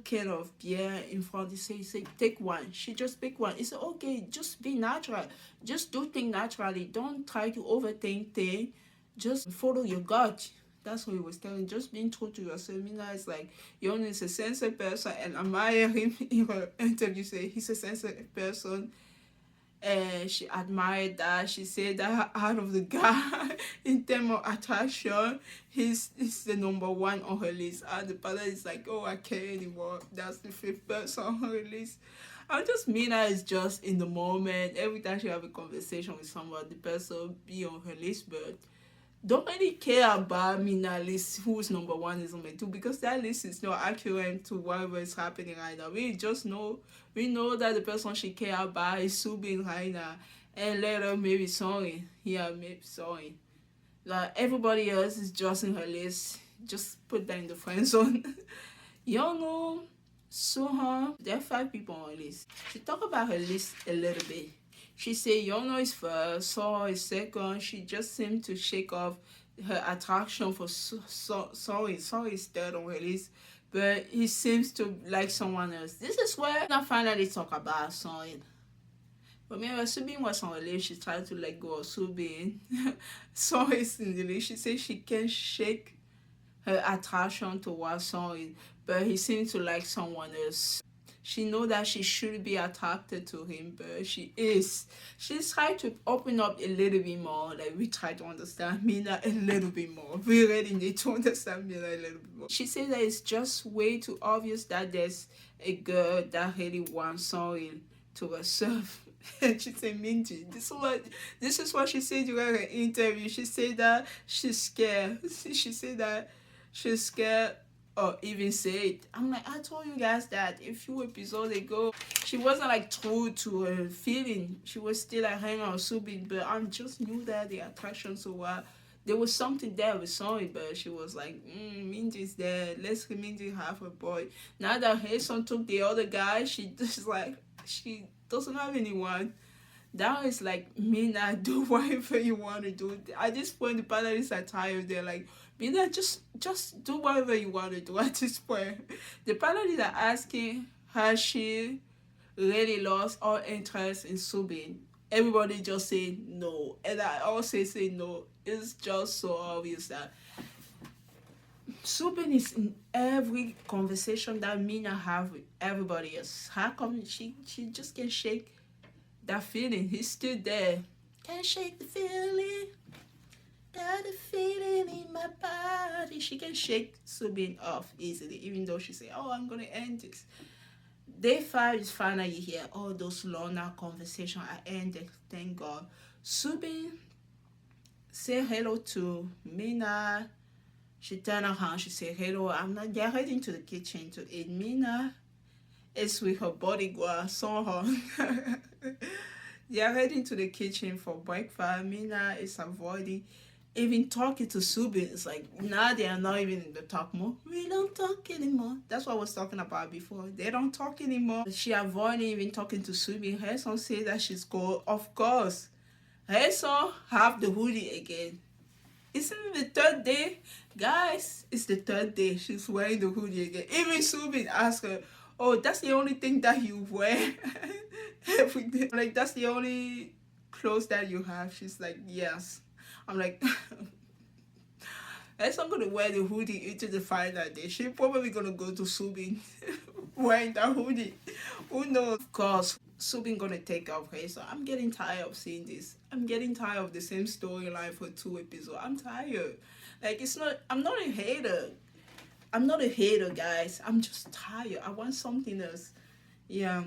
can of beer in front. He said, take one. She just picked one. He said, okay, just be natural. Just do things naturally. Don't try to overthink things. Just follow your gut. That's what he was telling. Just being true to yourself. Mina is like, Yon is a sensitive person, and admire him in her interview. Say he's a sensitive person. And she admired that. She said that out of the guy, in terms of attraction, he's the number one on her list. And the partner is like, oh, I can't anymore. That's the fifth person on her list. I just Mina is just in the moment. Every time she have a conversation with someone, the person be on her list, but don't really care about Mina list who's number one is number two, because that list is not accurate to whatever is happening right now. We know that the person she care about is Subin right now, and later maybe sorry. Yeah, maybe sorry. Like, everybody else is just in her list. Just put that in the friend zone. Y'all know Suha, there are 5 people on her list. She talk about her list a little bit. She said Yono is first, Saw is second. She just seemed to shake off her attraction for Saw is third on her list, but he seems to like someone else. This is where I finally talk about Saw. But maybe Subin was on her list, she tried to let go of Subin. Saw is in the list. She said she can't shake her attraction towards Saw, but he seems to like someone else. She know that she should be attracted to him, but she is. She's trying to open up a little bit more. Like, we try to understand Mina a little bit more. We really need to understand Mina a little bit more. She said that it's just way too obvious that there's a girl that really wants someone to herself. And she said, Minji, this is what she said during her interview. She said that she's scared. She said that she's scared, or even say it. I'm like, I told you guys that a few episodes ago, she wasn't like true to her feeling. She was still like hanging on Subin, but I just knew that the attraction. So there was something there with Sony, but she was like, Minji's there. Let's let Minji have a boy. Now that Hason took the other guy, she just like, she doesn't have anyone. That is like, Mina, do whatever you want to do. At this point, the panelists are tired. They're like, Mina, just do whatever you want to do at this point. The panelists are asking, has she really lost all interest in Subin? Everybody just say no. And I also say no. It's just so obvious that Subin is in every conversation that Mina have with everybody else. How come she just can't shake that feeling? He's still there. Can't shake the feeling. Got a feeling in my body. She can shake Subin off easily, even though she say, oh, I'm gonna end this. Day 5 is finally here. All those longer conversations are ended, thank God. Subin say hello to Mina. She turn around, she say hello. They're heading to the kitchen to eat. Mina is with her bodyguard, Songhon. They are heading to the kitchen for breakfast. Mina is avoiding even talking to Subin. It's like, now they are not even in the talk more. We don't talk anymore. That's what I was talking about before. They don't talk anymore. She avoided even talking to Subin. Her son say that she's cold. Of course. Her son have the hoodie again. Isn't it the 3rd day? Guys, it's the 3rd day. She's wearing the hoodie again. Even Subin asked her, oh, that's the only thing that you wear every day. Like, that's the only clothes that you have. She's like, yes. I'm like, as I'm gonna wear the hoodie into the final day, she's probably gonna go to Subin wearing that hoodie. Who knows? Of course, Subin gonna take off her. So I'm getting tired of seeing this. I'm getting tired of the same storyline for 2 episodes. I'm tired. Like, I'm not a hater. I'm not a hater, guys. I'm just tired. I want something else. Yeah.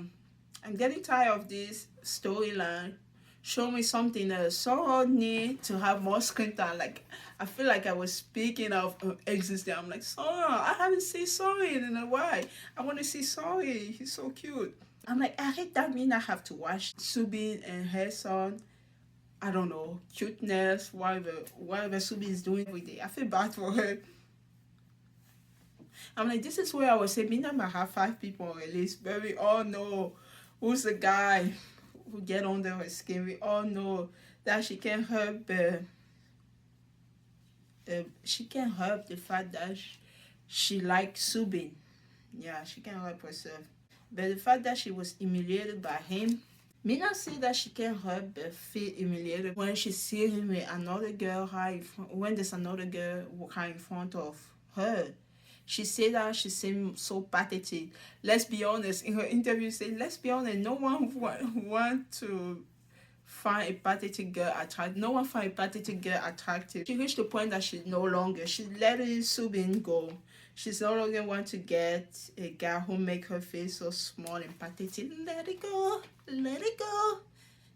I'm getting tired of this storyline. show me something else. So need to have more screen time. Like I feel like I was speaking of existing. I'm like, Sora, I haven't seen Sora in a while. I want to see Sora. He's so cute. I'm like, I hate that mean I have to watch Subin and her son. I don't know, cuteness, whatever Subi is doing every day. I feel bad for her. I'm like, this is where I would say Mina might have 5 people on her list, but we all know who's the guy who get under her skin. We all know that she can't help the fact that she likes Subin. Yeah, she can't help herself. But the fact that she was humiliated by him, Mina said that she can't help but feel humiliated when she sees him with another girl when there's another girl in front of her. She said that she seems so pathetic. Let's be honest, in her interview, she said, let's be honest, no one want to find a pathetic girl attractive. No one find a pathetic girl attractive. She reached the point that she let Subin go. She's no longer want to get a guy who make her face so small and pathetic. Let it go,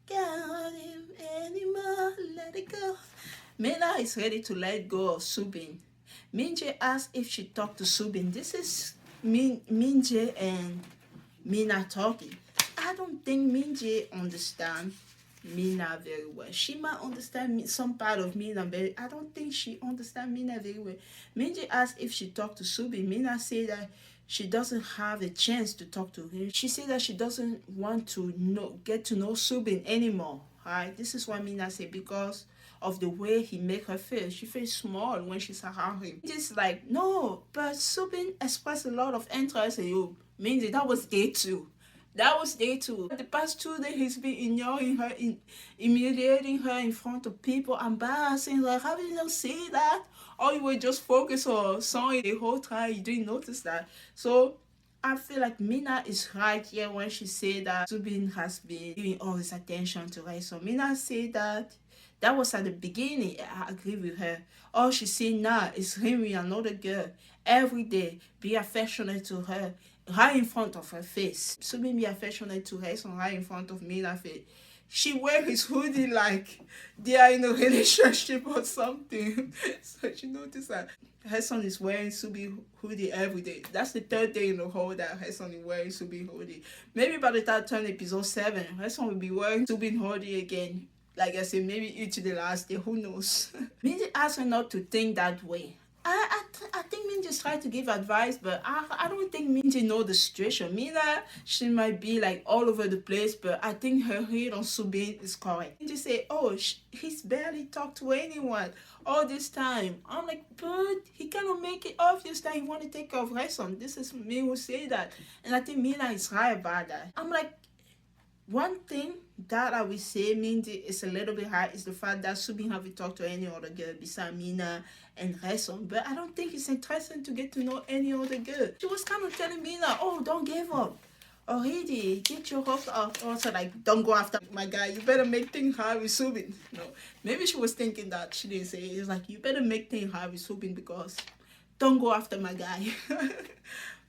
can't him anymore, let it go. Mina is ready to let go of Subin. Minje asked if she talked to Subin. This is Minje and Mina talking. I don't think Minje understands Mina very well. She might understand some part of Mina, but I don't think she understands Mina very well. Minji asked if she talked to Subi. Mina said that she doesn't have a chance to talk to him. She said that she doesn't want to get to know Subin anymore. Right? This is what Mina said, because of the way he make her feel. She feels small when she's around him. Just like, no, but Subin expressed a lot of interest in you. Minji, that was day 2. That was day 2. The past 2 days, he's been ignoring her, humiliating her in front of people, embarrassing her. How did you not see that? Or you were just focused on song the whole time. You didn't notice that. So I feel like Mina is right here when she said that Subin has been giving all his attention to her. So Mina said that was at the beginning. I agree with her. All she see now is him with another girl every day. Be affectionate to her right in front of her face. Subin be affectionate to her, so right in front of Mina's face. She wear his hoodie like they are in a relationship or something. So she noticed that her son is wearing Subi hoodie every day. That's the 3rd day in a row that her son is wearing Subi hoodie. Maybe by the time turn episode 7, her son will be wearing Subi hoodie again. Like I said, maybe each the last day, who knows? Minji asked her not to think that way. I think Minji's trying to give advice, but I don't think Minji know the situation. Mina, she might be like all over the place, but I think her read on Subin is correct. Minji say, oh, he's barely talked to anyone all this time. I'm like, but he cannot make it obvious that he want to take care of her son. This is me who say that. And I think Mina is right about that. I'm like, one thing that I will say Minji is a little bit hard is the fact that Subin haven't talked to any other girl besides Mina and Raison, but I don't think it's interesting to get to know any other girl. She was kind of telling Mina, oh, don't give up. Already, get your hopes up. Also, like, don't go after my guy. You better make things hard with Subin. No, maybe she was thinking that. She didn't say it. It's like, you better make things hard with Subin because don't go after my guy.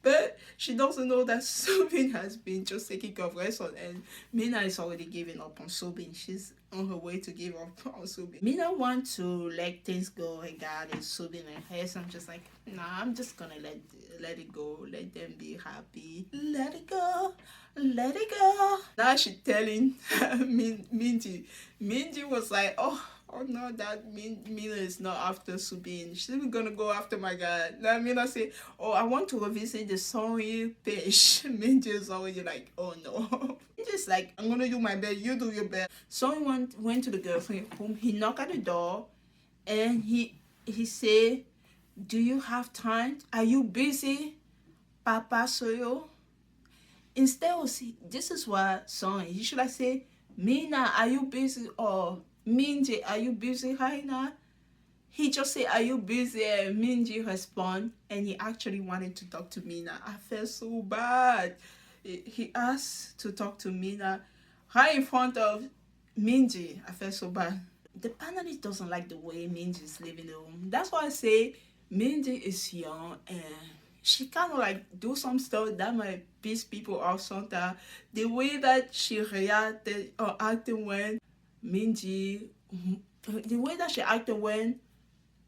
But she doesn't know that Subin has been just taking care of Raison, and Mina is already giving up on Subin. She's on her way to give up on Subin. Mina wants to let things go regarding Subin and Raison. I'm just like, nah, I'm just gonna let it go. Let them be happy. Let it go. Let it go. Now she's telling Minji. Minji was like, oh no, that Mina is not after Subin. She's gonna go after my guy. Now Mina say, oh, I want to revisit the sorry page. Minji is already like, oh no. Just like, I'm gonna do my best, you do your best. So he went to the girlfriend home. He knocked at the door and he said, do you have time? Are you busy? Papa Soyo? Instead of this is what song he should have said, Mina, are you busy? Or Minji, are you busy right now? He just said, are you busy? And Minji respond, and he actually wanted to talk to Mina. I felt so bad. He asked to talk to Mina right in front of Minji. I felt so bad. The panelist doesn't like the way Minji is living the room. That's why I say Minji is young and she kind of like do some stuff that might piss people off sometimes. The way that she reacted or acted when Minji, the way that she acted when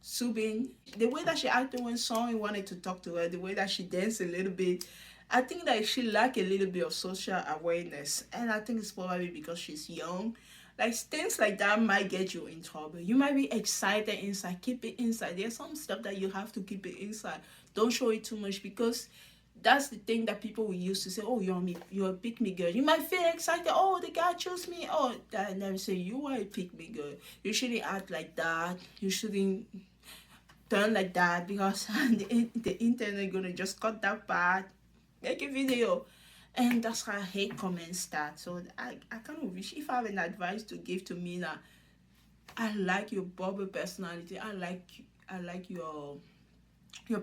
Subin, the way that she acted when someone wanted to talk to her, the way that she danced a little bit, I think that she lacked a little bit of social awareness. And I think it's probably because she's young. Like things like that might get you in trouble. You might be excited inside, keep it inside. There's some stuff that you have to keep it inside. Don't show it too much because that's the thing that people will use to say, oh, you're a pick me girl. You might feel excited, oh, the guy chose me. Oh, that never say you are a pick me girl. You shouldn't act like that. You shouldn't turn like that because the internet gonna just cut that part, make a video. And that's how hate comments start. So I kind of wish, if I have an advice to give to Mina, I like your bubble personality. I like your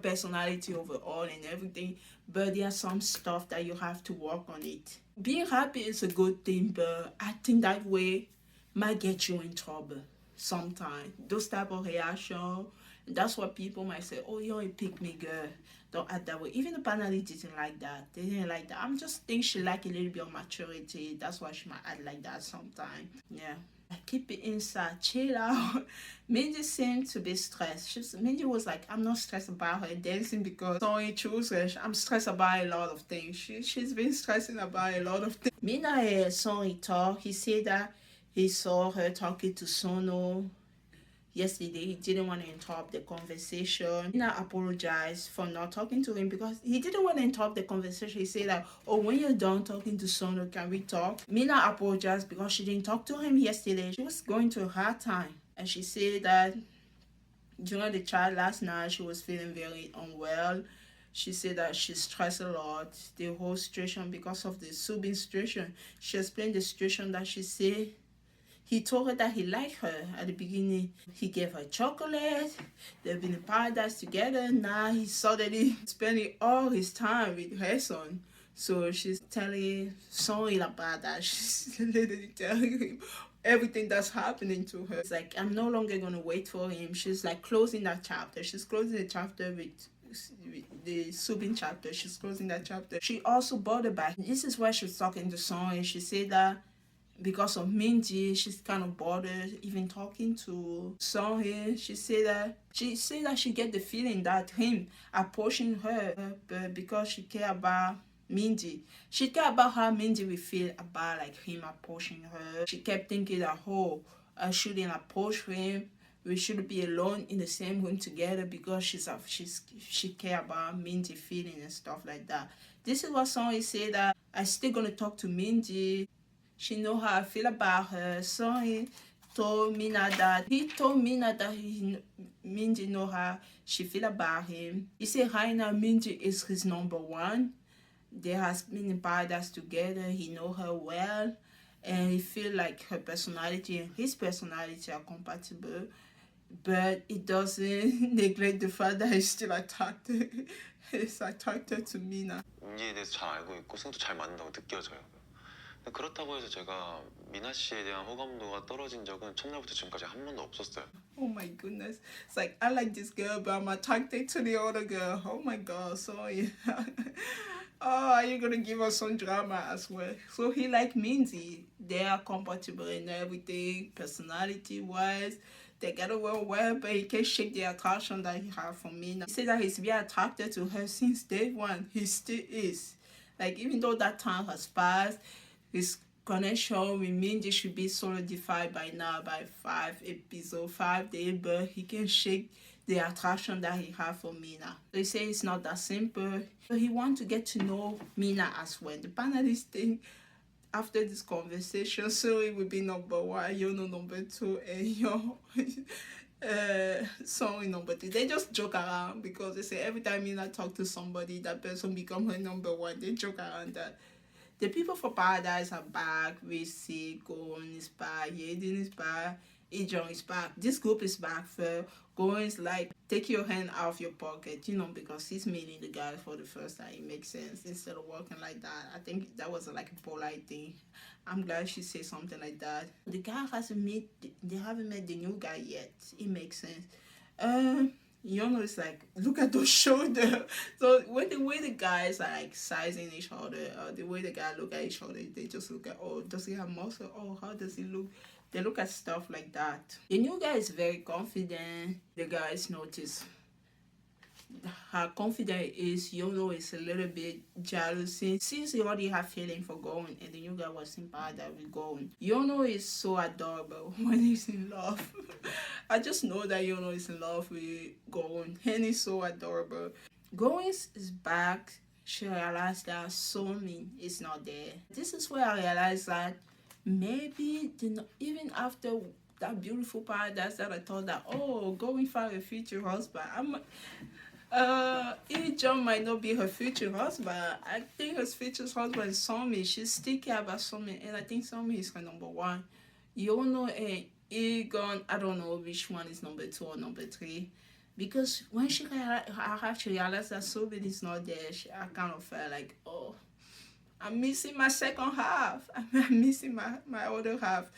personality overall and everything, but there's some stuff that you have to work on it. Being happy is a good thing, but I think that way might get you in trouble sometimes. Those type of reaction, that's what people might say, oh, you're a pick me girl, don't act that way. Even the panelists didn't like that. They didn't like that. I'm just think she like a little bit of maturity. That's why she might act like that sometimes. Yeah. Keep it inside, chill out. Mindy seemed to be stressed. Mindy was like, I'm not stressed about her dancing because Sony chose her. I'm stressed about a lot of things. She's been stressing about a lot of things. Mina and Sony talk. He said that he saw her talking to Sono yesterday. He didn't want to interrupt the conversation. Mina apologized for not talking to him because he didn't want to interrupt the conversation. He said that, oh, when you're done talking to Sono, can we talk? Mina apologized because she didn't talk to him yesterday. She was going through a hard time. And she said that during the chat last night, she was feeling very unwell. She said that she stressed a lot, the whole situation because of the Subin situation. She explained the situation that she said he told her that he liked her at the beginning. He gave her chocolate. They've been in paradise together. Now he's suddenly spending all his time with her son. So she's telling Son about that. She's literally telling him everything that's happening to her. It's like, I'm no longer going to wait for him. She's like closing that chapter. She's closing the chapter with the Subin chapter. She's closing that chapter. She also bothered by, this is why she was talking to Son, and she said that because of Minji, she's kind of bothered even talking to Songhae. She said that she get the feeling that him approaching her, but because she care about Minji, she care about how Minji will feel about like him approaching her. She kept thinking that, oh, I shouldn't approach him. We should be alone in the same room together because she care about Minji feeling and stuff like that. This is what Songhae said, that I still gonna talk to Minji. She know how I feel about her. So he told Mina that Minji know how she feel about him. He said right now Minji is his number one. They has been in paradise together. He know her well, and he feel like her personality and his personality are compatible. But it doesn't neglect the fact that he's still attracted. He's attracted to Mina. 민지에 대해서 잘 알고 있고 생도 잘 맞는다고 느껴져요. 근데 그렇다고 해서 제가 미나 씨에 대한 호감도가 떨어진 적은 첫날부터 지금까지 한 번도 없었어요. Oh my goodness. It's like, I like this girl, but I'm attracted to the other girl. Oh my god, sorry. Oh, are you gonna give us some drama as well? So he like Minzy. They are compatible in everything, personality-wise. They get along well, but he can't shake the attraction that he has for Mina. He said that he's been attracted to her since day one. He still is. Like, even though that time has passed, his connection with Minji should be solidified by now, by 5 episodes, 5 days, but he can shake the attraction that he has for Mina. They say it's not that simple. So he wants to get to know Mina as well. The panelists think after this conversation, so it will be number 1, Yono number 2, and your song number 3. They just joke around because they say every time Mina talk to somebody, that person become her number 1. They joke around that. The people for Paradise are back. We see Gon is back, Yedin is back, Ejong is back. This group is back for Gon is like, take your hand out of your pocket, you know, because he's meeting the guy for the first time. It makes sense instead of walking like that. I think that was like a polite thing. I'm glad she said something like that. The guy they haven't met the new guy yet. It makes sense. Yono is like, look at those shoulders. So when the way the guys are like sizing each other, the way the guy look at each other, they just look at, oh, does he have muscle? Oh, how does he look? They look at stuff like that. The new guy is very confident. The guys notice how confident is. Yono is a little bit jealous since he already have feeling for going, and the new guy was in bad that we going. Yono is so adorable when he's in love. I just know that Yono is in love with Going, and he's so adorable. Going is back. She realized that Somin is not there. This is where I realized that maybe even after that beautiful paradise that I thought that, oh, Going find a future husband. John might not be her future husband. I think her future husband is Somi. She's still care about Somi, and I think Somi is her number one. Yono and Egon, I don't know which one is number 2 or number 3. Because when I actually realized that Somi is not there, I kind of felt like, oh, I'm missing my second half. I'm missing my other half.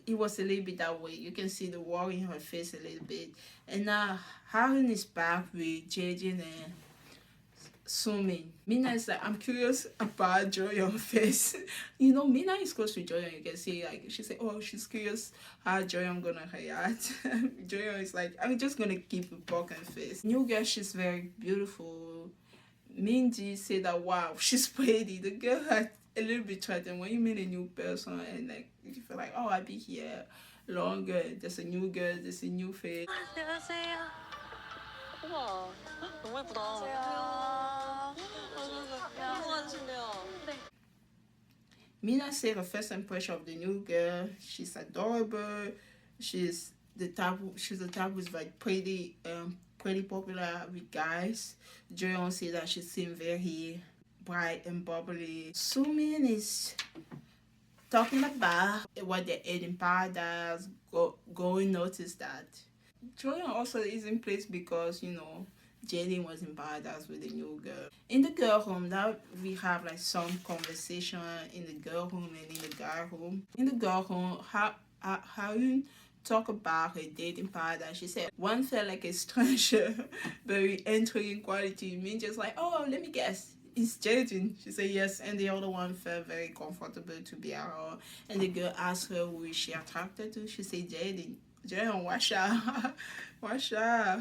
It was a little bit that way. You can see the worry in her face a little bit. And now Harun is back with Jaden and Sumin. Mina is like, I'm curious about Joy on her face. You know, Mina is close to Joy, you can see like she said, oh, she's curious how Joy gonna react. Joy is like, I'm just gonna keep a poker face. New girl, she's very beautiful. Minji said that, wow, she's pretty. The girl had a little bit threatened when you meet a new person and like you feel like, oh, I'll be here longer. There's a new girl, there's a new face. 안녕하세요. 우와, 너무 예쁘다. 안녕하세요. Mina said her first impression of the new girl, she's adorable. She's the type who's like pretty popular with guys. Joyeon said that she seemed very bright and bubbly. Sumin is talking about what they ate in paradise. Going noticed that. Joyeon also is in place because, you know, Jaden was in paradise with the new girl. In the girl home, now we have like some conversation in the girl home and in the guy home. In the girl home, Harun talk about her date in paradise. She said one felt like a stranger, very intriguing quality. Me just like, oh, let me guess, it's Jaden. She said yes, and the other one felt very comfortable to be around. And the girl asked her who is she attracted to. She said Jaden. Jaden, watch out, watch out.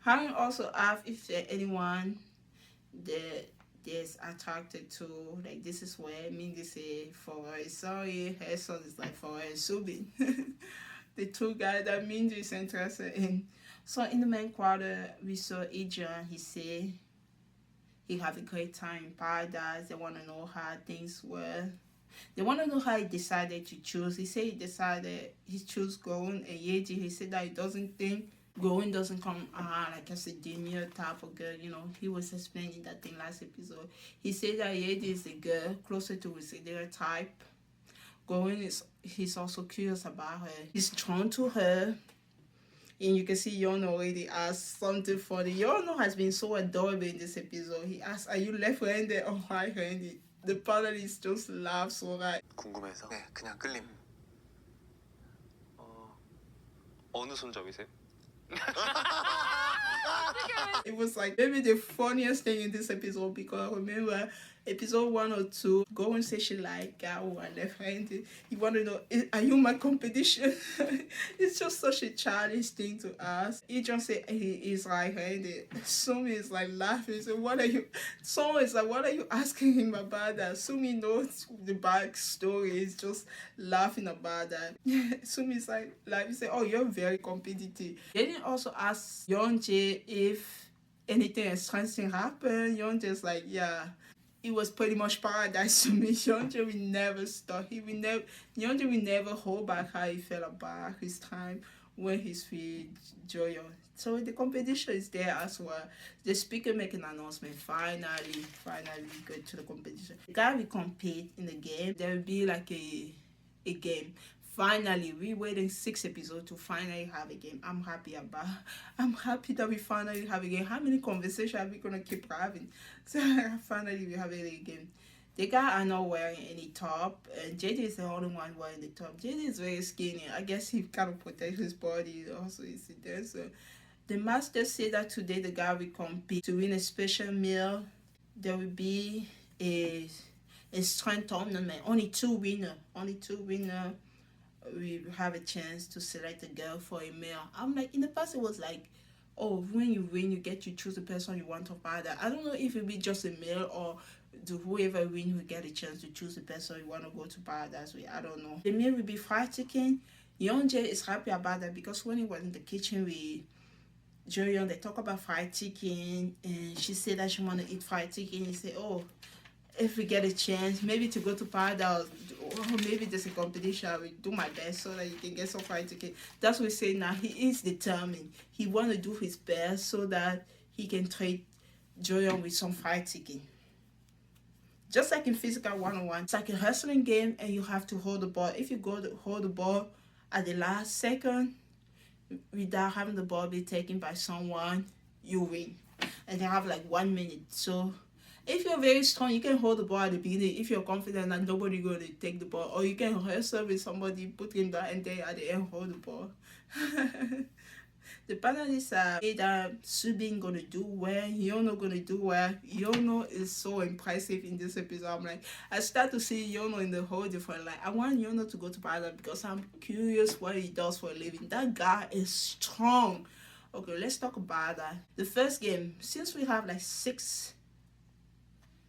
Harun also asked if there anyone that is attracted to, like this is where Mindy say for her sorry, her son is like for her Subin. The two guys that Mindy is interested in. So in the main quarter we saw Adrian. He said he have a great time in paradise. They want to know how things were. They want to know how he decided to choose. He said he chose Going, and Yeji, he said that he doesn't think Going doesn't come like as a demure type of girl. You know, he was explaining that thing last episode. He said that Yeji is a girl closer to his ideal type. Going he's also curious about her. He's drawn to her. And you can see Yono already asked something funny. Yono has been so adorable in this episode. He asked, are you left-handed or right-handed? The panelists just laugh so hard. 궁금해서. 네, 그냥 끌림. 어느 손잡이세요? It was like maybe the funniest thing in this episode because remember episode 1 or 2, Go and say she like guy who are left-handed. You want to know, are you my competition? It's just such a childish thing to ask. He just said he is right-handed. Sumi is like laughing. So what are you? Someone is like, what are you asking him about that? Sumi knows the backstory. He's just laughing about that. Sumi is like you say, oh, you're very competitive. They didn't also ask Yeonjae if anything interesting happened. Yeonjae's like, yeah. It was pretty much paradise to me. Yeonjae will never stop. Yeonjae will never hold back how he felt about his time when he's with Joyeon. So the competition is there as well. The speaker make an announcement. Finally go to the competition. The guy will compete in the game. There will be like a game. Finally, we waiting 6 episodes to finally have a game. I'm happy that we finally have a game. How many conversations are we gonna keep having? So finally we have a game. The guy are not wearing any top, and JD is the only one wearing the top. JD is very skinny. I guess he kind of protects his body. Also, he's a dancer. The master said that today the guy will compete to win a special meal. There will be a strength tournament. Only two winners. we have a chance to select a girl for a male. I'm like, in the past it was like, oh, when you win, you get to choose the person you want to partner. I don't know if it'll be just a male or do whoever win will get a chance to choose the person you want to go to paradise with. I don't know. The male will be fried chicken. Yeonjae is happy about that because when he was in the kitchen with Joyeon, they talk about fried chicken, and she said that she want to eat fried chicken. He said, oh, if we get a chance, maybe to go to paradise, or maybe there's a competition, I will do my best so that you can get some fried chicken. That's what we say now. He is determined. He want to do his best so that he can trade Joyeon with some fried chicken. Just like in physical one-on-one, it's like a wrestling game, and you have to hold the ball. If you go to hold the ball at the last second without having the ball be taken by someone, you win. And they have like 1 minute. So if you're very strong, you can hold the ball at the beginning if you're confident that nobody going to take the ball. Or you can wrestle with somebody, put him down, and then at the end hold the ball. The panelists say that Subin gonna do well, Yono gonna do well. Yono is so impressive in this episode. I'm like, I start to see Yono in the whole different light. I want Yono to go to Paradise because I'm curious what he does for a living. That guy is strong. Okay, let's talk about that. The first game, since we have like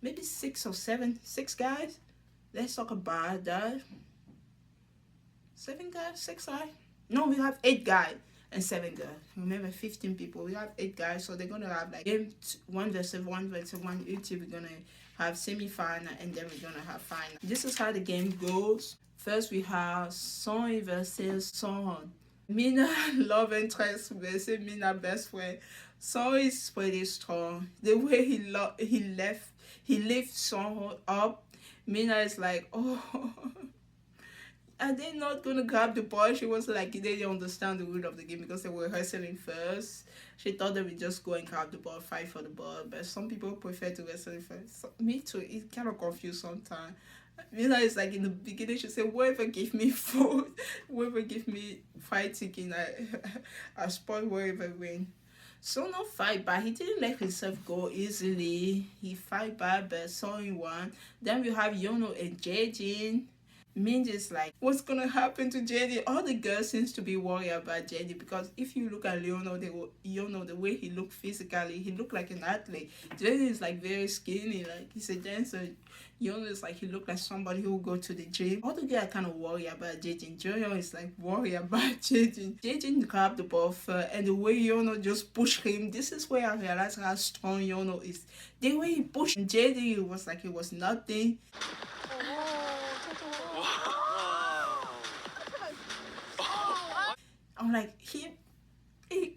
maybe 6 or 7, 6 guys, let's talk about that. 7 guys, 6 guys? No, we have 8 guys and 7 girls. Remember, 15 people. We have 8 guys, so they're gonna have like game 1 versus 1 versus 1. Each we're gonna have semi-final, and then we're gonna have final. This is how the game goes. First, we have Song versus Song. Mina love interest versus Mina best friend. Song is pretty strong. The way he lifts Song up. Mina is like, oh. Are they not gonna grab the ball? She was like, they didn't understand the rule of the game because they were wrestling first. She thought they would just go and grab the ball, fight for the ball. But some people prefer to wrestle first. So, me too. It kind of confused sometimes. Mina is like, in the beginning, she said, whoever give me food, whoever give me fried chicken, I spoil whoever win. So no fight back. He didn't let himself go easily. He fight back, but Song won. Then we have Yono and Jaejin. Minji is like, what's gonna happen to JD? All the girls seems to be worried about JD because if you look at Leono, the way he looked physically, he looked like an athlete. JD is like very skinny, like he's a dancer. Yono is like, he looked like somebody who will go to the gym. All the girls are kind of worried about Jejin. Joyo is like worried about Jejin. Jejin grabbed the ball first, and the way Yono just pushed him, this is where I realized how strong Yono is. The way he pushed JD, it was like it was nothing. I'm like, he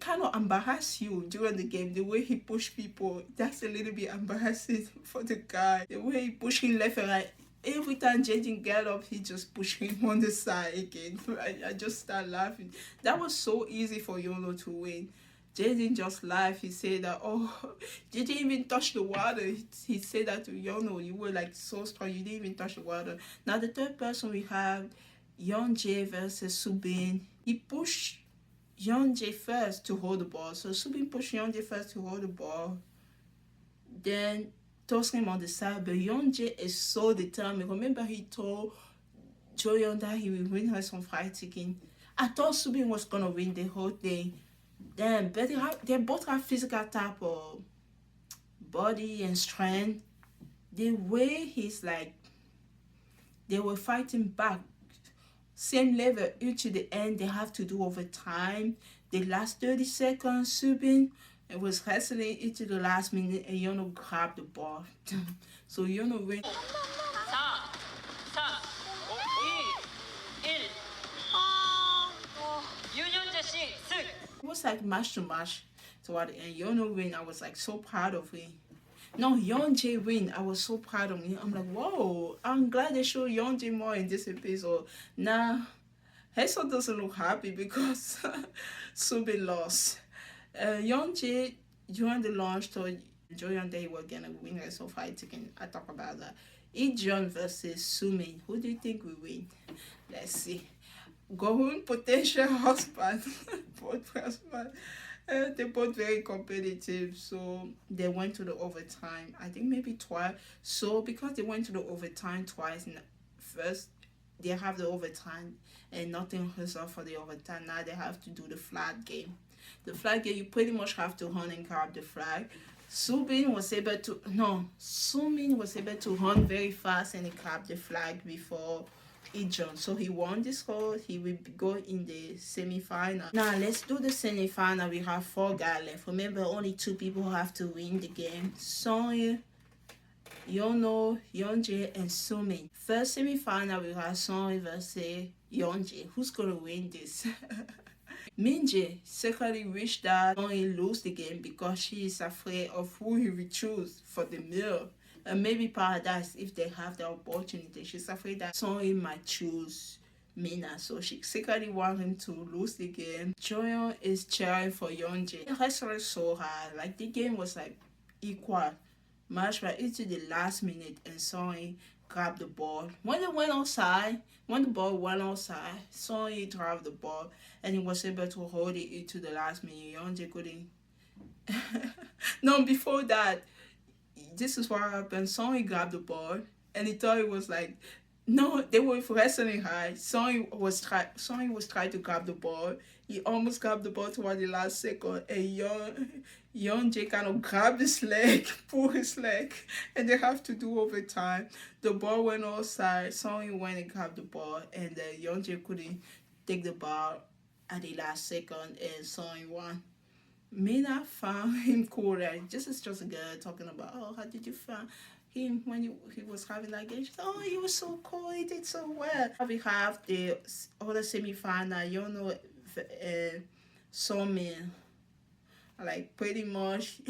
kind of embarrass you during the game. The way he pushed people, that's a little bit embarrassing for the guy. The way he pushed him left and right. Every time Jaden get up, he just pushed him on the side again. I just start laughing. That was so easy for Yono to win. Jaden just laughed. He said that, oh, you didn't even touch the water. He said that to Yono. You were like so strong. You didn't even touch the water. Now the third person we have, Yeonjae versus Subin. He pushed Yeonjae first to hold the ball. So Subin pushed Yeonjae first to hold the ball. Then tossed him on the side. But Yeonjae is so determined. Remember, he told Joyeon that he will win her some fried chicken. I thought Subin was gonna win the whole thing. Then, but they both have physical type of body and strength. The way he's like, they were fighting back. Same level to the end, they have to do overtime. The last 30 seconds, Subin it was wrestling into the last minute, and Yono grabbed the ball. So Yono went. 4, 3, 2, 1. 유전자 씨 승. It was like match to match toward the end. Yono win. I was like so proud of him. No, Yeonjae win. I was so proud of him. I'm like, whoa. I'm glad they showed Yeonjae more in this episode. Now, Haeseo doesn't look happy because Subin lost. Yeonjae during the launch told Joyeon that he was gonna win her so fight chicken. I talk about that. Ijeon versus Sumin. Who do you think will win? Let's see. Gohun potential husband. Both husband. They're both very competitive, so they went to the overtime. I think maybe twice. So because they went to the overtime twice in the first they have the overtime and nothing reserved for the overtime. Now they have to do the flag game. The flag game, you pretty much have to hunt and grab the flag. Sumin was able to run very fast and he grabbed the flag before he jumped. So he won this round. He will go in the semi-final. Now let's do the semi-final. We have 4 guys left. Remember, only 2 people have to win the game. Sonya, Yono, Yeonjae, and Sumin. First semi-final, we have Sonya versus Yeonjae. Who's gonna win this? Minjae secretly wished that Sonya lose the game because she is afraid of who he will choose for the meal. And maybe Paradise, if they have the opportunity. She's afraid that Sonya might choose Mina, so she secretly wants him to lose the game. Joyeon is cheering for Yeonjae. The rest was so hard. Like, the game was like equal match right into the last minute, and Sonya grabbed the ball. When the ball went outside, Sonya grabbed the ball and he was able to hold it into the last minute. Yeonjae couldn't. No, before that, this is what happened. Sonya grabbed the ball and he thought it was like, no, they were wrestling high. Sonya was trying to grab the ball. He almost grabbed the ball toward the last second, and Yeonjae kind of grabbed his leg, pulled his leg, and they have to do overtime. The ball went outside. Sonya went and grabbed the ball, and Yeonjae couldn't take the ball at the last second, and Sonya won. Mina found him cool. Like, this is just a girl talking about, oh, how did you find him when he was having that game? She said, oh, he was so cool, he did so well. We have the other semi-final, Somin, like, pretty much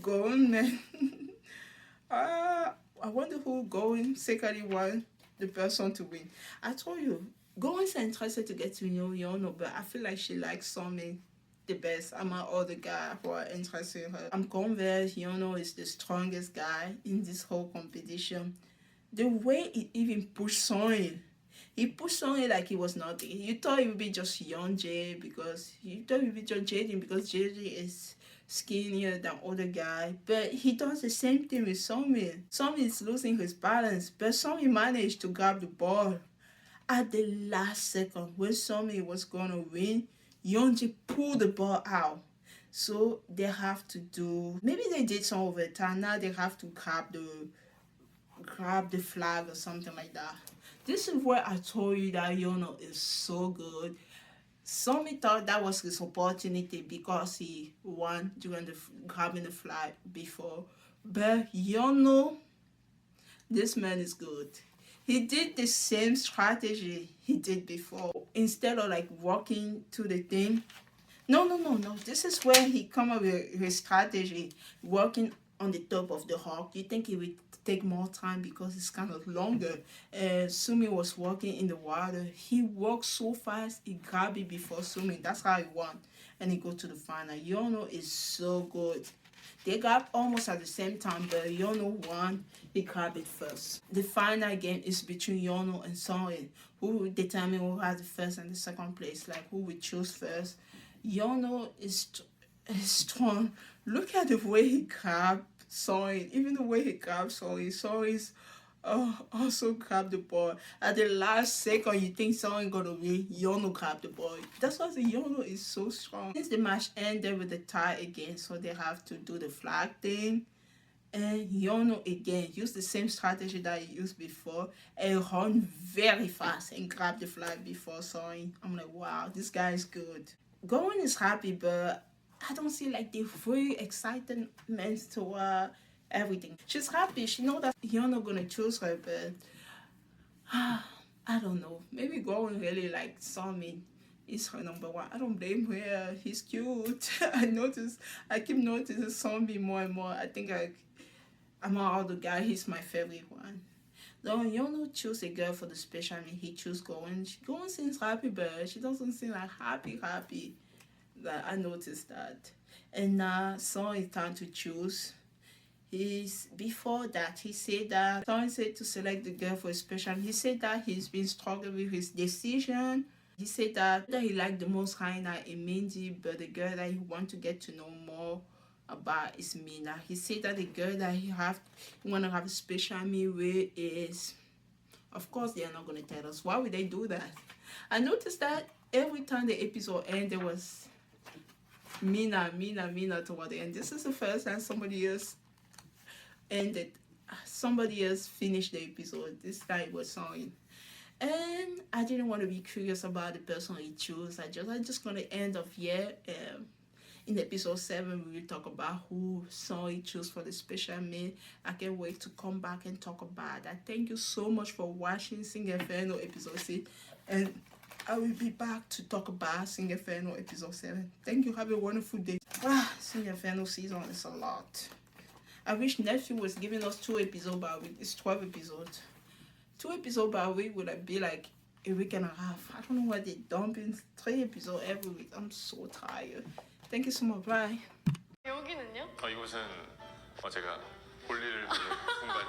going, man. I wonder who going secretly want the person to win. I told you, Gowen's interested to get to know Yono, but I feel like she likes Somin the best among all the guys who are interested in her. I'm convinced Yono is the strongest guy in this whole competition. The way he even pushed Sonya, he pushed Sonya like he was nothing. You thought it would be just Yeonjae because you thought it would be just Jaden because Jaden is skinnier than other guy, but he does the same thing with Sonya. Sonya is losing his balance, but Sonya managed to grab the ball at the last second when Sonya was gonna win. Yeonjae pulled the ball out. So they have to do, maybe they did some overtime. Now they have to grab the flag or something like that. This is where I told you that Yono is so good. Some thought that was his opportunity because he won during the grabbing the flag before. But Yono, this man is good. He did the same strategy he did before. Instead of like walking to the thing. No. This is where he come up with his strategy. Walking on the top of the hawk. You think it would take more time because it's kind of longer. Sumi was walking in the water. He walked so fast, he grabbed it before Sumi. That's how he won. And he go to the final. Yono is so good. They got almost at the same time, but Yono won. He grabbed it first. The final game is between Yono and Sonya, who will determine who has the first and the second place, like who will choose first. Yono is strong. Look at the way he grabbed Sonya. Even the way he grabbed Sonya. Sonya's also grabbed the ball. At the last second, you think Sonya gonna win, Yono grabbed the ball. That's why the Yono is so strong. Since the match ended with a tie again, so they have to do the flag thing. And Yono again used the same strategy that he used before and run very fast and grab the flag before Sonya. I'm like, wow, this guy is good. Gowen is happy, but I don't see like the very excitement to everything. She's happy. She knows that Yono gonna choose her, but I don't know. Maybe Gowen really like Somin is her number one. I don't blame her. He's cute. I keep noticing Somin more and more. I think among all the guys, he's my favorite one. Though Yono choose a girl for the special, he choose Gowen. Gowen seems happy, but she doesn't seem like happy. That I noticed that. And now Son is time to choose. Before that, he said that Son said to select the girl for a special. He said that he's been struggling with his decision. He said that he liked the most Haina in Minji, but the girl that he want to get to know more about is Mina. He said that the girl that he want to have a special meal with is Of course, they are not going to tell us. Why would they do that? I noticed that every time the episode ended, there was Mina toward the end. This is the first time somebody else finished the episode. This time it was Song. And I didn't want to be curious about the person he chose. I just gonna end of here. In episode 7, we will talk about who Song he chose for the special meal. I can't wait to come back and talk about that. Thank you so much for watching Sing Inferno episode 6. And I will be back to talk about Sing Inferno episode 7. Thank you. Have a wonderful day. Sing Inferno season is a lot. I wish Netflix was giving us 2 episodes per week. It's 12 episodes. 2 episodes per week would be like a week and a half. I don't know why they're dumping 3 episodes every week. I'm so tired. Thank you so much. Bye. 여기는요? 이곳은 제가 볼일을 보는 공간.